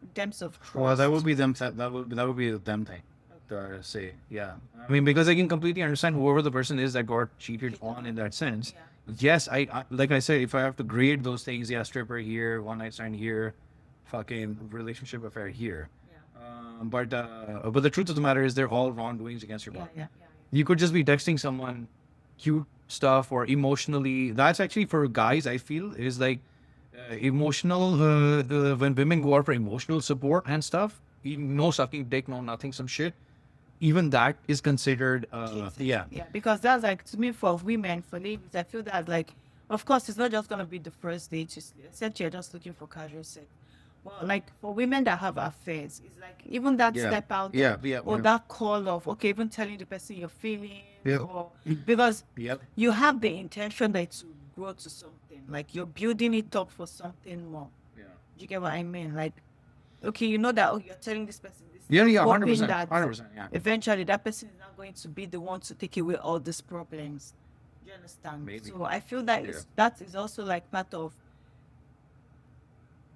in terms of trust? Well, that would be them. That would be them thing to say. Yeah, I mean, because I can completely understand whoever the person is that got cheated on in that sense. Yeah. Yes, I like I said, if I have to grade those things, yeah, stripper here, one night stand here, fucking relationship affair here. Yeah. But the truth of the matter is, they're all wrongdoings against your partner. Yeah. You could just be texting someone cute stuff or emotionally. That's actually for guys, I feel, is like emotional. When women go out for emotional support and stuff, no sucking dick, no nothing, some shit. Even that is considered, yeah. Yeah, because that's like, to me, for women, for ladies, I feel that, like, of course, it's not just going to be the first date, except you're just looking for casual sex. Well, like, for women that have affairs, it's like, even that Yeah. step out, Yeah. or that call of, okay, even telling the person you're feeling, Yeah. or, because Yep. you have the intention that to grow to something, like, you're building it up for something more. Yeah. Do you get what I mean? Like, okay, you know that, oh, you're telling this person this, Yeah. hoping 100%. that 100%. Yeah. eventually that person is not going to be the one to take away all these problems. Do you understand? Maybe. So I feel that that is also like part of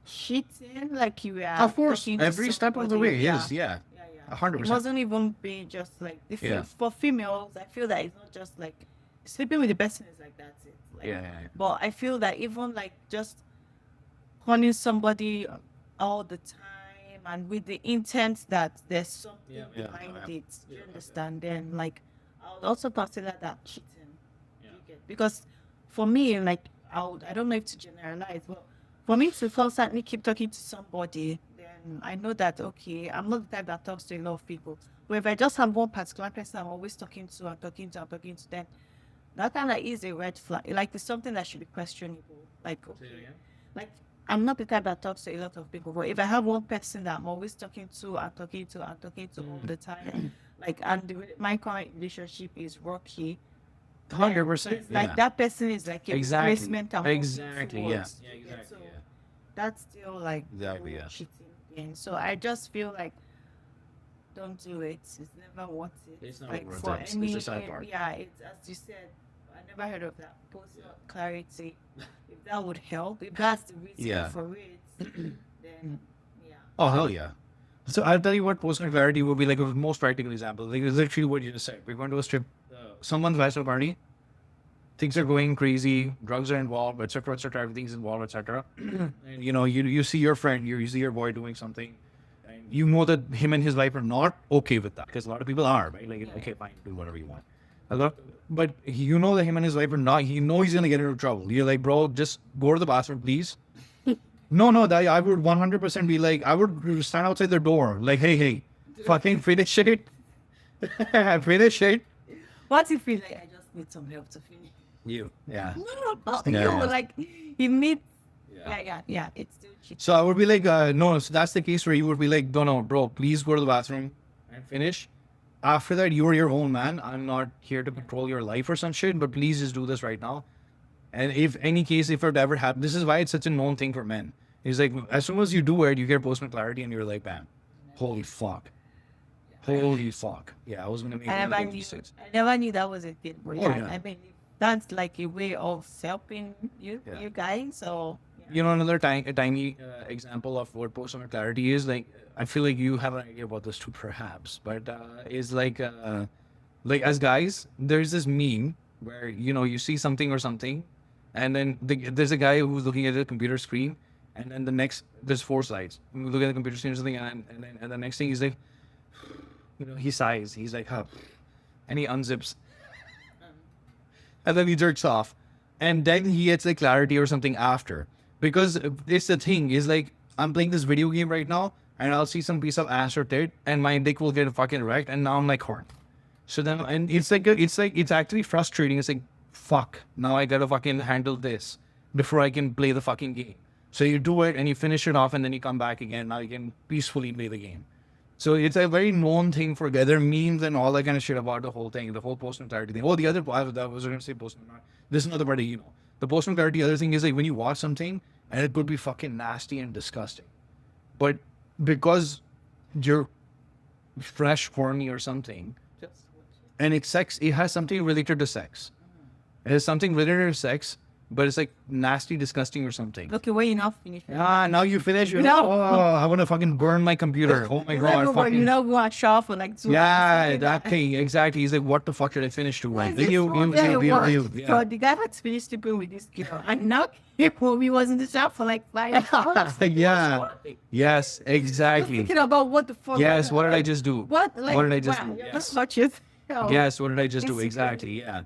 cheating, like you are Of course, talking to every step of the somebody. way is, yeah. 100%. It wasn't even being just like Yeah. for females. I feel that it's not just like sleeping with the person is like that's it. Like, Yeah. But I feel that even like just calling somebody all the time and with the intent that there's something Yeah. behind Yeah. it, do you understand? Then like I would also consider that cheating. Yeah. You get- Because for me, like I don't know if to generalize, but for me to constantly keep talking to somebody, then I know that okay, I'm not the type that talks to a lot of people. But if I just have one particular person I'm always talking to, I'm talking to, then that kind of is a red flag. Like it's something that should be questionable. Like okay, like I'm not the type that talks to a lot of people, but if I have one person that I'm always talking to all the time, like my current relationship is rocky. 100%. It's like that person is like a Exactly. replacement. I'm moving Exactly. Yeah. towards. Yeah. You get? Exactly. So Yeah. that's still like Exactly, yeah. cheating. And so I just feel like don't do it. It's never worth it. It's not like worth for it. It's any the sad part. yeah, it's as you said, I never heard of that. Personal clarity. If that would help, if that's the reason Yeah. for it, then yeah. Oh, hell yeah. So I'll tell you what personal clarity would be like a most practical example. Like it's literally what you just said. We're going to a strip, someone's bachelor party. Things are going crazy. Drugs are involved, etc., etc. Everything's involved, etc. And you know, you see your friend, you see your boy doing something, and you know that him and his wife are not okay with that because a lot of people are, right? Like, okay, fine, do whatever you want. But you know that him and his wife are not. You know he's gonna get into trouble. You're like, bro, just go to the bathroom, please. No, that I would 100% be like, I would stand outside the door, like, hey, fucking finish it, finish it. What if you like I just need some help to finish? Yeah. No, Yeah. like you need Yeah. yeah, it's still cheating. So I would be like, no, so that's the case where you would be like, no, bro, please go to the bathroom and finish. After that, you're your own man. I'm not here to control your life or some shit, but please just do this right now. And if it ever happens, this is why it's such a known thing for men. It's like, as soon as you do it, you get personal clarity and you're like, bam, holy fuck. Holy fuck. Yeah, I was going to make I one of never those knew. mistakes. I never knew that was a thing. But Oh, yeah, yeah. I mean, that's like a way of helping you guys. So You know, another tiny example of what personal clarity is, like, I feel like you have an idea about this too, perhaps, but is like as guys, there's this meme where, you know, you see something or something, and then there's a guy who's looking at the computer screen, and then there's 4 slides. You look at the computer screen or something, and the next thing he's like, you know, he sighs, he's like, huh, and he unzips, and then he jerks off, and then he gets like clarity or something after. Because it's the thing, is like, I'm playing this video game right now, and I'll see some piece of ass or tit, and my dick will get fucking wrecked, and now I'm like horny. So then, and it's actually frustrating. It's like, fuck, now I gotta fucking handle this before I can play the fucking game. So you do it and you finish it off and then you come back again. Now you can peacefully play the game. So it's a very known thing for there are memes and all that kind of shit about the whole thing, the whole post-mortality thing. Oh, the other, I was going to say post-mortality. This is another part, you know. The post-mortality other thing is like when you watch something and it could be fucking nasty and disgusting. But because you're fresh, horny or something, and it's sex, it has something related to sex. It has something related to sex, but it's like nasty, disgusting or something. Okay, wait, you're not finished. Now you finish. You're No. like, oh, I want to fucking burn my computer. Oh my god. You Fucking, know, go and shop for like 2 yeah, hours. that thing. Exactly. He's like, what the fuck did I finish to? Like, This you. one day it worked. Yeah. So the guy had finished sleeping with this girl, and now he was in the shop for like 5 hours. Yeah. Yes, exactly. Thinking about what the fuck. Yes, what did I just do? What? Like, What did I just wow, do? you're not Yes. such a- Yes, what did I just do? It's- Exactly, yeah.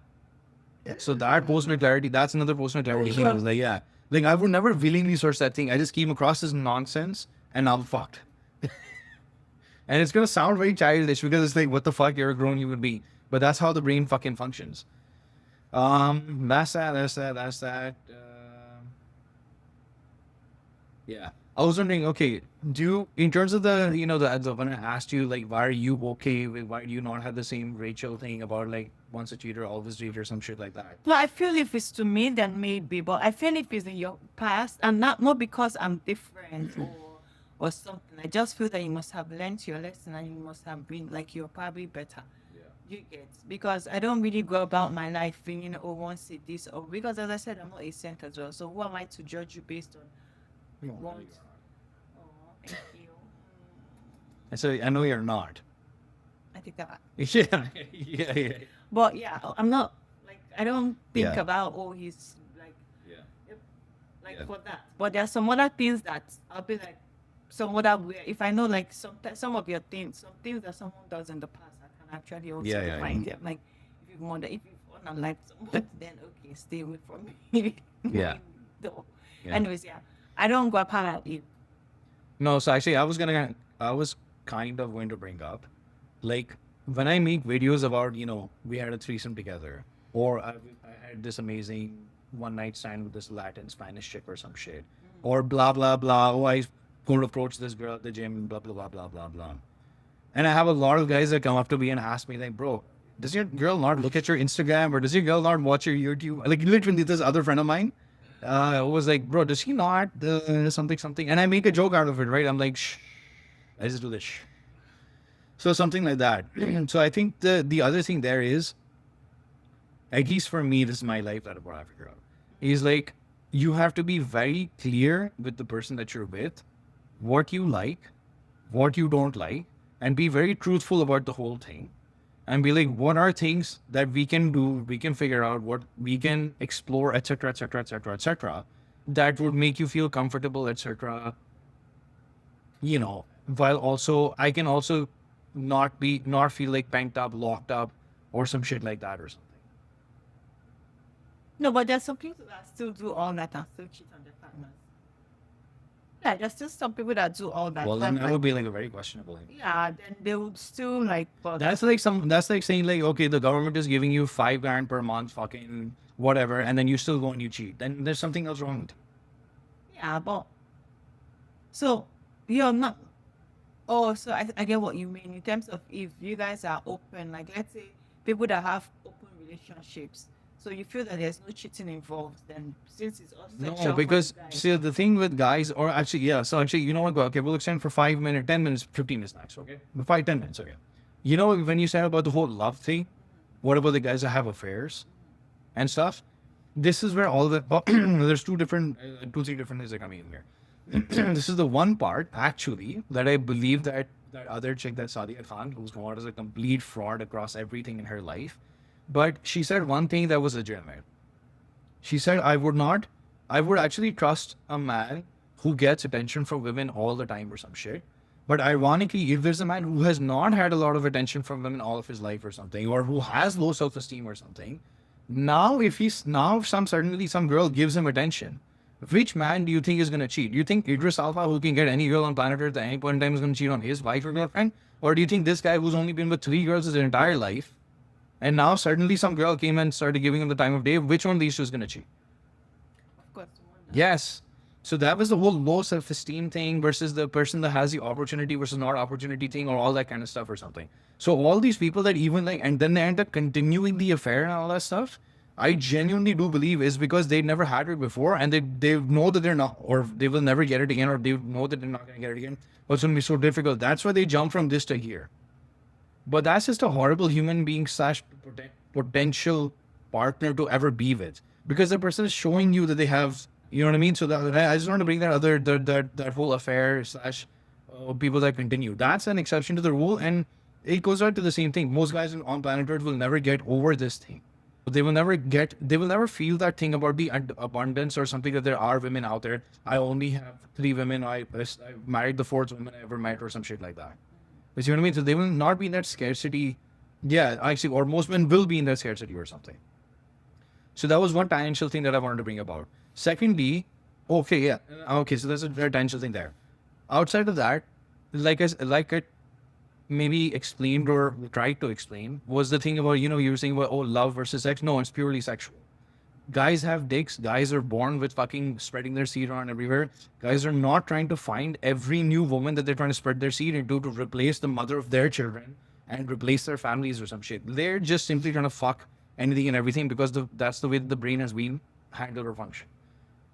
So that post-mortality, that's another post-mortality thing. I was like, yeah. Like, I would never willingly search that thing. I just came across this nonsense, and I'm fucked. And it's gonna sound very childish because it's like, what the fuck, you're a grown human being. But that's how the brain fucking functions. That's that. Yeah. I was wondering, okay, in terms of when I asked you, like, why are you okay with, why do you not have the same Rachel thing about, like, once a cheater, always cheater, some shit like that? Well, I feel if it's to me, then maybe, but I feel if it's in your past, and not because I'm different or something. I just feel that you must have learned your lesson and you must have been like you're probably better. You get, because I don't really go about my life thinking, oh, once it this or because as I said, I'm not a saint as well. So who am I to judge you based on what? Oh, thank you. And so I know you're not. I think that. Yeah. But yeah, I'm not like I don't think Yeah. about he's like Yeah. like Yeah. for that. But there are some other things that I'll be like some other way. If I know like some of your things, some things that someone does in the past, I can actually also Yeah. find them. Like if you unlike someone, then okay, stay away from me. Yeah. No. Yeah. Anyways, yeah, I don't go apart you. No, so actually, I was kind of going to bring up, like, when I make videos about, we had a threesome together, or I had this amazing one night stand with this Latin Spanish chick or some shit, or blah, blah, blah. Oh, I going to approach this girl at the gym, blah, blah, blah, blah, blah, blah. And I have a lot of guys that come up to me and ask me, like, bro, does your girl not look at your Instagram, or does your girl not watch your YouTube? Like, literally, this other friend of mine was like, bro, does he not something? And I make a joke out of it, right? I'm like, shh, I just do this. Shh. So something like that. So I think the other thing there is, at least for me, this is my life that I figure out, is like, you have to be very clear with the person that you're with, what you like, what you don't like, and be very truthful about the whole thing. And be like, what are things that we can do, we can figure out, what we can explore, etc., etc., etc., etc., that would make you feel comfortable, etc. While also, I can also not feel like pent up, locked up, or some shit like that or something. No, but there's some people that still do all that and still cheat on their partners. Yeah, there's still some people that do all that. Well, then and, that would be like a very questionable thing. yeah, then they would still like. But That's like saying like, okay, the government is giving you $5,000 per month, fucking whatever, and then you still go and you cheat. Then there's something else wrong with it. yeah, but so you're not. Oh, so I get what you mean in terms of if you guys are open, like let's say people that have open relationships. So you feel that there's no cheating involved, then since it's all sexual. No, for because you guys- see the thing with guys, or actually, yeah. So actually, you know what? Okay, we'll extend for 5 minutes, 10 minutes, 15 is max. Okay, 10 minutes. Okay. You know when you said about the whole love thing, what about the guys that have affairs and stuff? This is where all the there's two, three different things that come in here. This is the one part actually that I believe that other chick, that Sadia Khan, who's come out as a complete fraud across everything in her life. But she said one thing that was legitimate. She said, I would actually trust a man who gets attention from women all the time or some shit. But ironically, if there's a man who has not had a lot of attention from women all of his life or something, or who has low self-esteem or something, suddenly some girl gives him attention, which man do you think is going to cheat? Do you think Idris Alba, who can get any girl on planet Earth at any point in time, is going to cheat on his wife or girlfriend? Or do you think this guy who's only been with 3 girls his entire life And now suddenly some girl came and started giving him the time of day. Which one of these two is going to cheat? Of course. Yes. So that was the whole low self-esteem thing versus the person that has the opportunity versus not opportunity thing, or all that kind of stuff or something. So all these people that even like, and then they end up continuing the affair and all that stuff, I genuinely do believe is because they never had it before, and they know that they're not, or they will never get it again, or they know that they're not going to get it again. But it's going to be so difficult. That's why they jump from this to here. But that's just a horrible human being slash potential partner to ever be with, because the person is showing you that they have, you know what I mean? So that I just want to bring that that whole affair slash people that continue. That's an exception to the rule, and it goes out to the same thing. Most guys on planet Earth will never get over this thing. They will never feel that thing about the abundance or something, that there are women out there. I only have 3 women. I married the 4th woman I ever met, or some shit like that. You see what I mean? So they will not be in that scarcity. Yeah, actually, or most men will be in that scarcity or something. So that was one tangential thing that I wanted to bring about. Secondly, okay, yeah, okay, so there's a tangential thing there. Outside of that, like I maybe explained or tried to explain, was the thing about, you were saying about, oh, love versus sex. No, it's purely sexual. Guys have dicks. Guys are born with fucking spreading their seed around everywhere. Guys are not trying to find every new woman that they're trying to spread their seed into to replace the mother of their children and replace their families or some shit. They're just simply trying to fuck anything and everything because that's the way that the brain has been handled or function.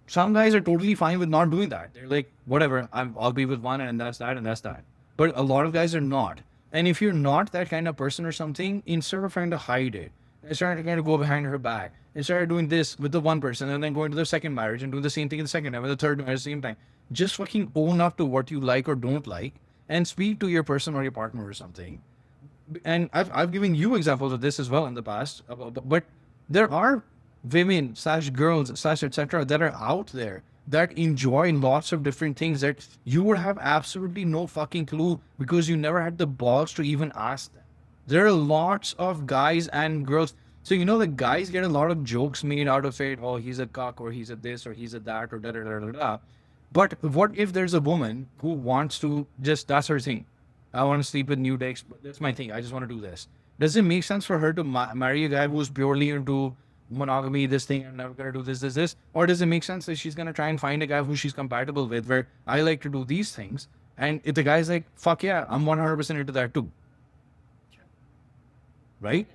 Some guys are totally fine with not doing that. They're like, whatever, I'll be with one and that's that and that's that. But a lot of guys are not. And if you're not that kind of person or something, instead of trying to hide it, instead of trying to go behind her back, instead of doing this with the one person and then going to the second marriage and doing the same thing in the second time and the third marriage at the same time, just fucking own up to what you like or don't like and speak to your person or your partner or something. And I've given you examples of this as well in the past, but there are women slash girls slash etc. that are out there that enjoy lots of different things that you would have absolutely no fucking clue because you never had the balls to even ask them. There are lots of guys and girls. So the guys get a lot of jokes made out of it. Oh, he's a cock, or he's a this, or he's a that, or da da da da da. But what if there's a woman who wants to just, that's her thing. I want to sleep with new dicks, but that's my thing. I just want to do this. Does it make sense for her to marry a guy who's purely into monogamy, this thing, I'm never going to do this? Or does it make sense that she's going to try and find a guy who she's compatible with, where I like to do these things? And if the guy's like, fuck yeah, I'm 100% into that too. Right?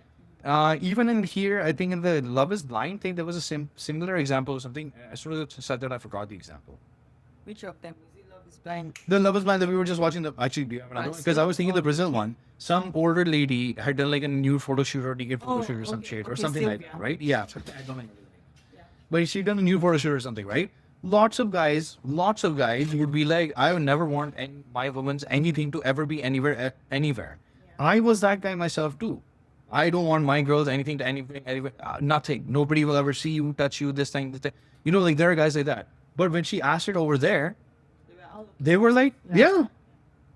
Even in here, I think in the Love is Blind thing, there was a similar example or something. I sort of said that I forgot the example. Which of them? Is it Love is Blind? The Love is Blind that we were just watching. Actually, do you have another one? Because I was thinking the Brazil one. Some older lady had done like a nude photo shoot or naked photo shoot or some shit or something like that, right? Yeah. I don't know. But she done a nude photo shoot or something, right? Lots of guys would be like, I would never want my woman's anything to ever be anywhere. Yeah. I was that guy myself too. I don't want my girls anything to anywhere, nothing. Nobody will ever see you, touch you, this thing, this thing. Like there are guys like that. But when she asked it over there, they were like, yeah.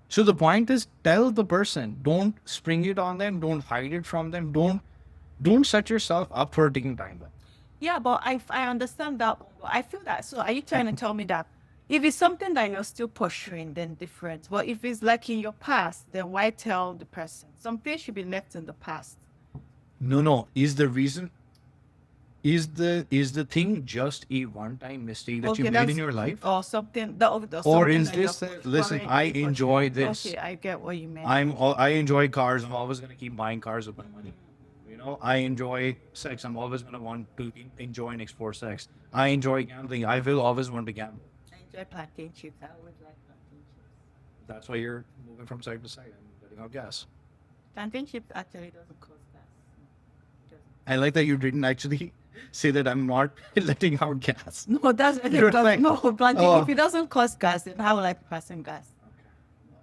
So the point is, tell the person, don't spring it on them, don't hide it from them, don't set yourself up for taking time. Yeah, but I understand that. I feel that. So are you trying to tell me that if it's something that you're still pursuing, then different. But if it's like in your past, then why tell the person? Something should be left in the past. No. Is the thing just a one-time mistake that you made in your life? Or something or is this, listen, I enjoy this. Okay, I get what you meant. I enjoy cars. I'm always going to keep buying cars with my money. I enjoy sex. I'm always going to want to enjoy and explore sex. I enjoy gambling. I will always want to gamble. I enjoy plantain chips. I always like plantain chips. That's why you're moving from side to side and letting out gas. Plantain chips actually doesn't cause gas. I like that you didn't actually say that I'm not letting out gas. No, that's plantain. If it doesn't cause gas, then how will I be passing gas?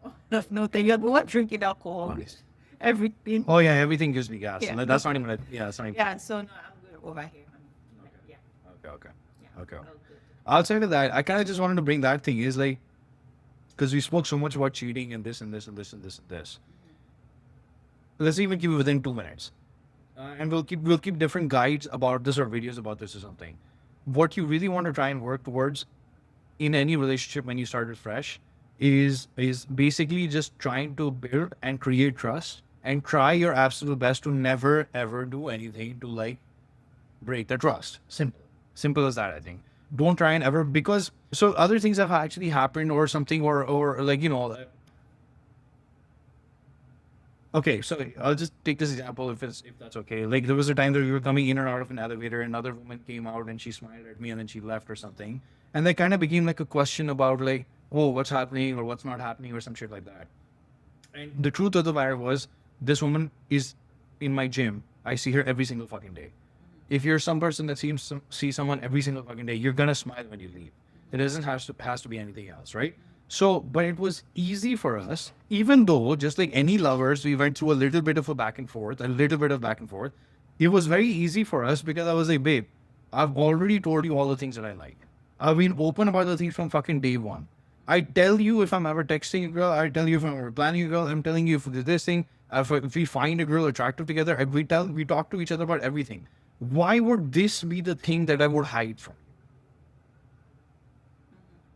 Okay. No thing. You're the one drinking alcohol. Honest. Everything. Oh yeah, everything gives me gas. Yeah. That's not even. That's not even. Yeah. So no, I'm good over here. Yeah. Okay. Yeah, okay. Outside of that, I kind of just wanted to bring that thing is like, because we spoke so much about cheating and this and this and this and this and this. Let's even keep it within 2 minutes, and we'll keep different guides about this or videos about this or something. What you really want to try and work towards in any relationship when you started fresh is basically just trying to build and create trust and try your absolute best to never ever do anything to like break the trust. Simple as that, I think. Don't try and ever, because so other things have actually happened or something, or like, you know. Okay, so I'll just take this example if that's okay. Like there was a time that we were coming in and out of an elevator, and another woman came out and she smiled at me and then she left or something. And that kind of became like a question about like, oh, what's happening or what's not happening or some shit like that. And the truth of the matter was, this woman is in my gym. I see her every single fucking day. If you're some person that see someone every single fucking day, you're gonna smile when you leave. It doesn't has to be anything else, right? So, but it was easy for us, even though just like any lovers, we went through a little bit of a back and forth, a little bit of back and forth. It was very easy for us because I was like, babe, I've already told you all the things that I like. I've been open about the things from fucking day one. I tell you if I'm ever texting a girl, I tell you if I'm ever planning a girl, I'm telling you if this thing, if we find a girl attractive together, we talk to each other about everything. Why would this be the thing that I would hide from?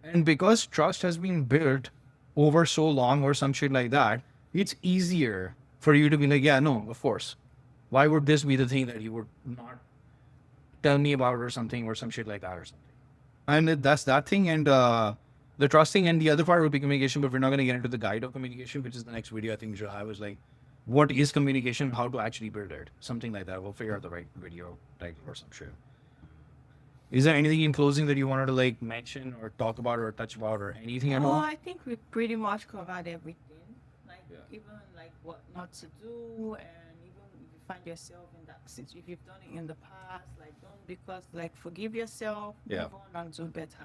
And because trust has been built over so long or some shit like that, it's easier for you to be like, yeah, no, of course. Why would this be the thing that you would not tell me about or something or some shit like that or something? And that's that thing. And the trust thing, and the other part would be communication, but we're not going to get into the guide of communication, which is the next video I think we should have, is like, what is communication, how to actually build it, something like that. We'll figure out the right video title or some shit. Is there anything in closing that you wanted to like mention or talk about or touch about or anything at Oh, all? I think we pretty much covered everything. Like Yeah. even like what not to do, and even if you find yourself in that situation, if you've done it in the past, like don't, because like forgive yourself, Yeah. move on and do better.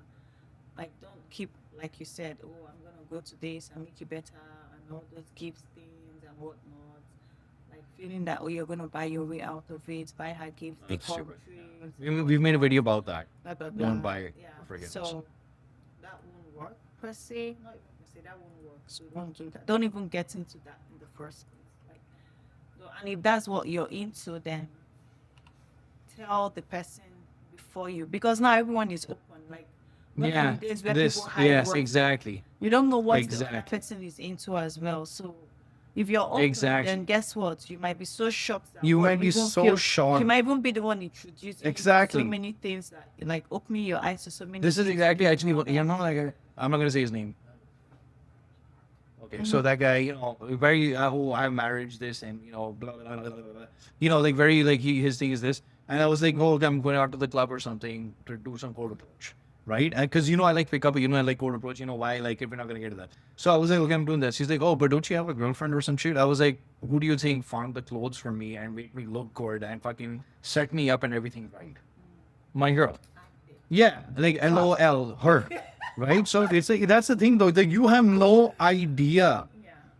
Like don't keep, like you said, oh, I'm gonna go to this and make you better and all those gifts things and whatnot. Like feeling that, oh, you're gonna buy your way out of it, buy her gifts, That's call stupid. drinks, We've made a video about that. blah blah Don't blah. buy it Yeah. for forgiveness. So that won't work per se. Not even per se, that won't work. So don't do that. Don't even get into that in the first place. Like, so, and if that's what you're into, then tell the person before you, because not everyone is open. Like, not Yeah, every day is where this, people hide yes, work. exactly. You don't know what the Exactly. other person is into as well. So if you're open, Exactly. then guess what? You might be so shocked. That You what might be even so feel- shocked. You might even be the one introducing you to Exactly. so many things that like opening your eyes to so many. This is things exactly you actually know what, you know, like, I'm not going to say his name. Okay, so that guy, you know, very, oh, I have marriage, this, and, you know, blah, blah, blah, blah, blah. You know, like, very, like, his thing is this. And I was like, oh, I'm going out to the club or something to do some cold approach, right? Because, you know, I like pick up, you know, I like cold approach, you know, why, like, if we're not going to get to that. So I was like, okay, I'm doing this. He's like, oh, but don't you have a girlfriend or some shit? I was like, who do you think found the clothes for me and made me look good and fucking set me up and everything right? My girl. Yeah, like LOL, her, right? So it's like, that's the thing though, that you have no idea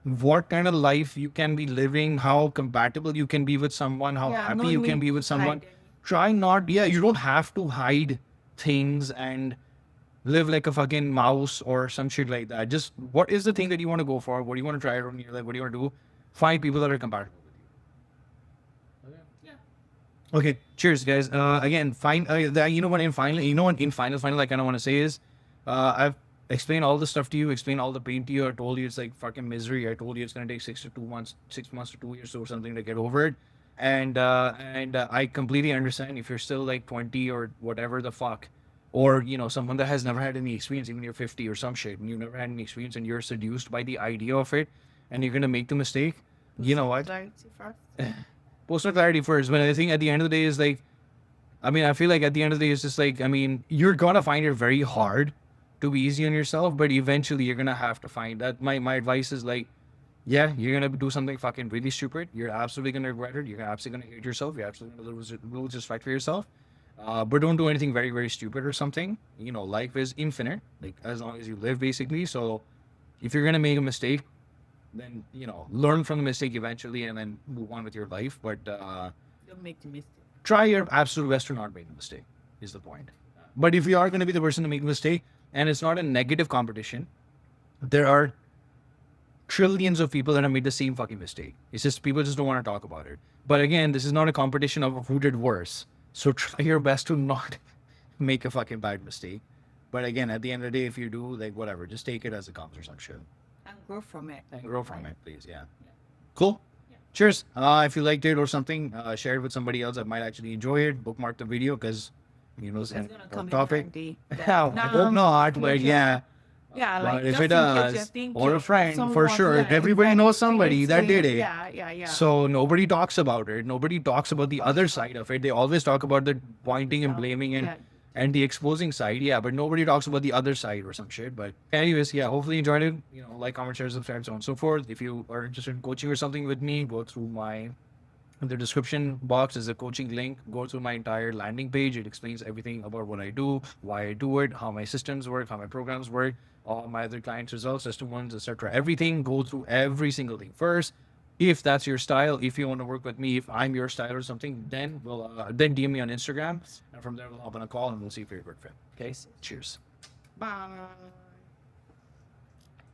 what kind of life you can be living, how compatible you can be with someone, how Yeah, happy no you can need be with to someone. hide anything. Try not, yeah, you don't have to hide things and live like a fucking mouse or some shit like that. Just what is the thing that you want to go for? What do you want to try out on your life? What do you want to do? Find people that are compatible with you. Yeah. Okay, cheers, guys. Again, you know what? In final, I kind of want to say is, I've explained all the stuff to you, explained all the pain to you. I told you it's like fucking misery. I told you it's gonna take 6 months to 2 years or something to get over it. And I completely understand if you're still like 20 or whatever the fuck, or you know, someone that has never had any experience, even you're 50 or some shit, and you've never had any experience, and you're seduced by the idea of it, and you're gonna make the mistake. You know what? Clarity first. Personal clarity first, but I think at the end of the day is like, I mean, I feel like at the end of the day it's just like, I mean, you're gonna find it very hard to be easy on yourself, but eventually you're gonna have to find that. My advice is like, yeah, you're gonna do something fucking really stupid. You're absolutely gonna regret it. You're absolutely gonna hate yourself. You're absolutely gonna lose respect for yourself. But don't do anything very, very stupid or something. You know, life is infinite, like as long as you live, basically. So if you're gonna make a mistake, then you know, learn from the mistake eventually, and then move on with your life. But Don't make the mistake. try your absolute best to not make a mistake. Is the point. But if you are going to be the person to make a mistake, and it's not a negative competition, there are trillions of people that have made the same fucking mistake. It's just people just don't want to talk about it. But again, this is not a competition of who did worse. So try your best to not make a fucking bad mistake. But again, at the end of the day, if you do, like whatever, just take it as it comes or some shit. And grow from it. And grow from it, please. Yeah. Cool. Cheers. If you liked it or something, share it with somebody else that might actually enjoy it. Bookmark the video because it's It's an gonna important come in topic. handy. I hope not, but future. yeah. Yeah, like But if just it in case you're does, thinking or a friend, for someone, sure. yeah, Everybody exactly. knows somebody that did it. Yeah. So nobody talks about it. Nobody talks about the other side of it. They always talk about the pointing and blaming Yeah. and the exposing side. Yeah, but nobody talks about the other side or some shit. But anyways, yeah, hopefully you enjoyed it. Like, comment, share, subscribe, so on and so forth. If you are interested in coaching or something with me, go through my in the description box is a coaching link. Go through my entire landing page. It explains everything about what I do, why I do it, how my systems work, how my programs work, all my other clients' results, system ones, etc. Everything. Go through every single thing first. If that's your style, if you want to work with me, if I'm your style or something, then then DM me on Instagram, and from there we'll hop on a call and we'll see if you're a good fit. Okay. Cheers. Bye.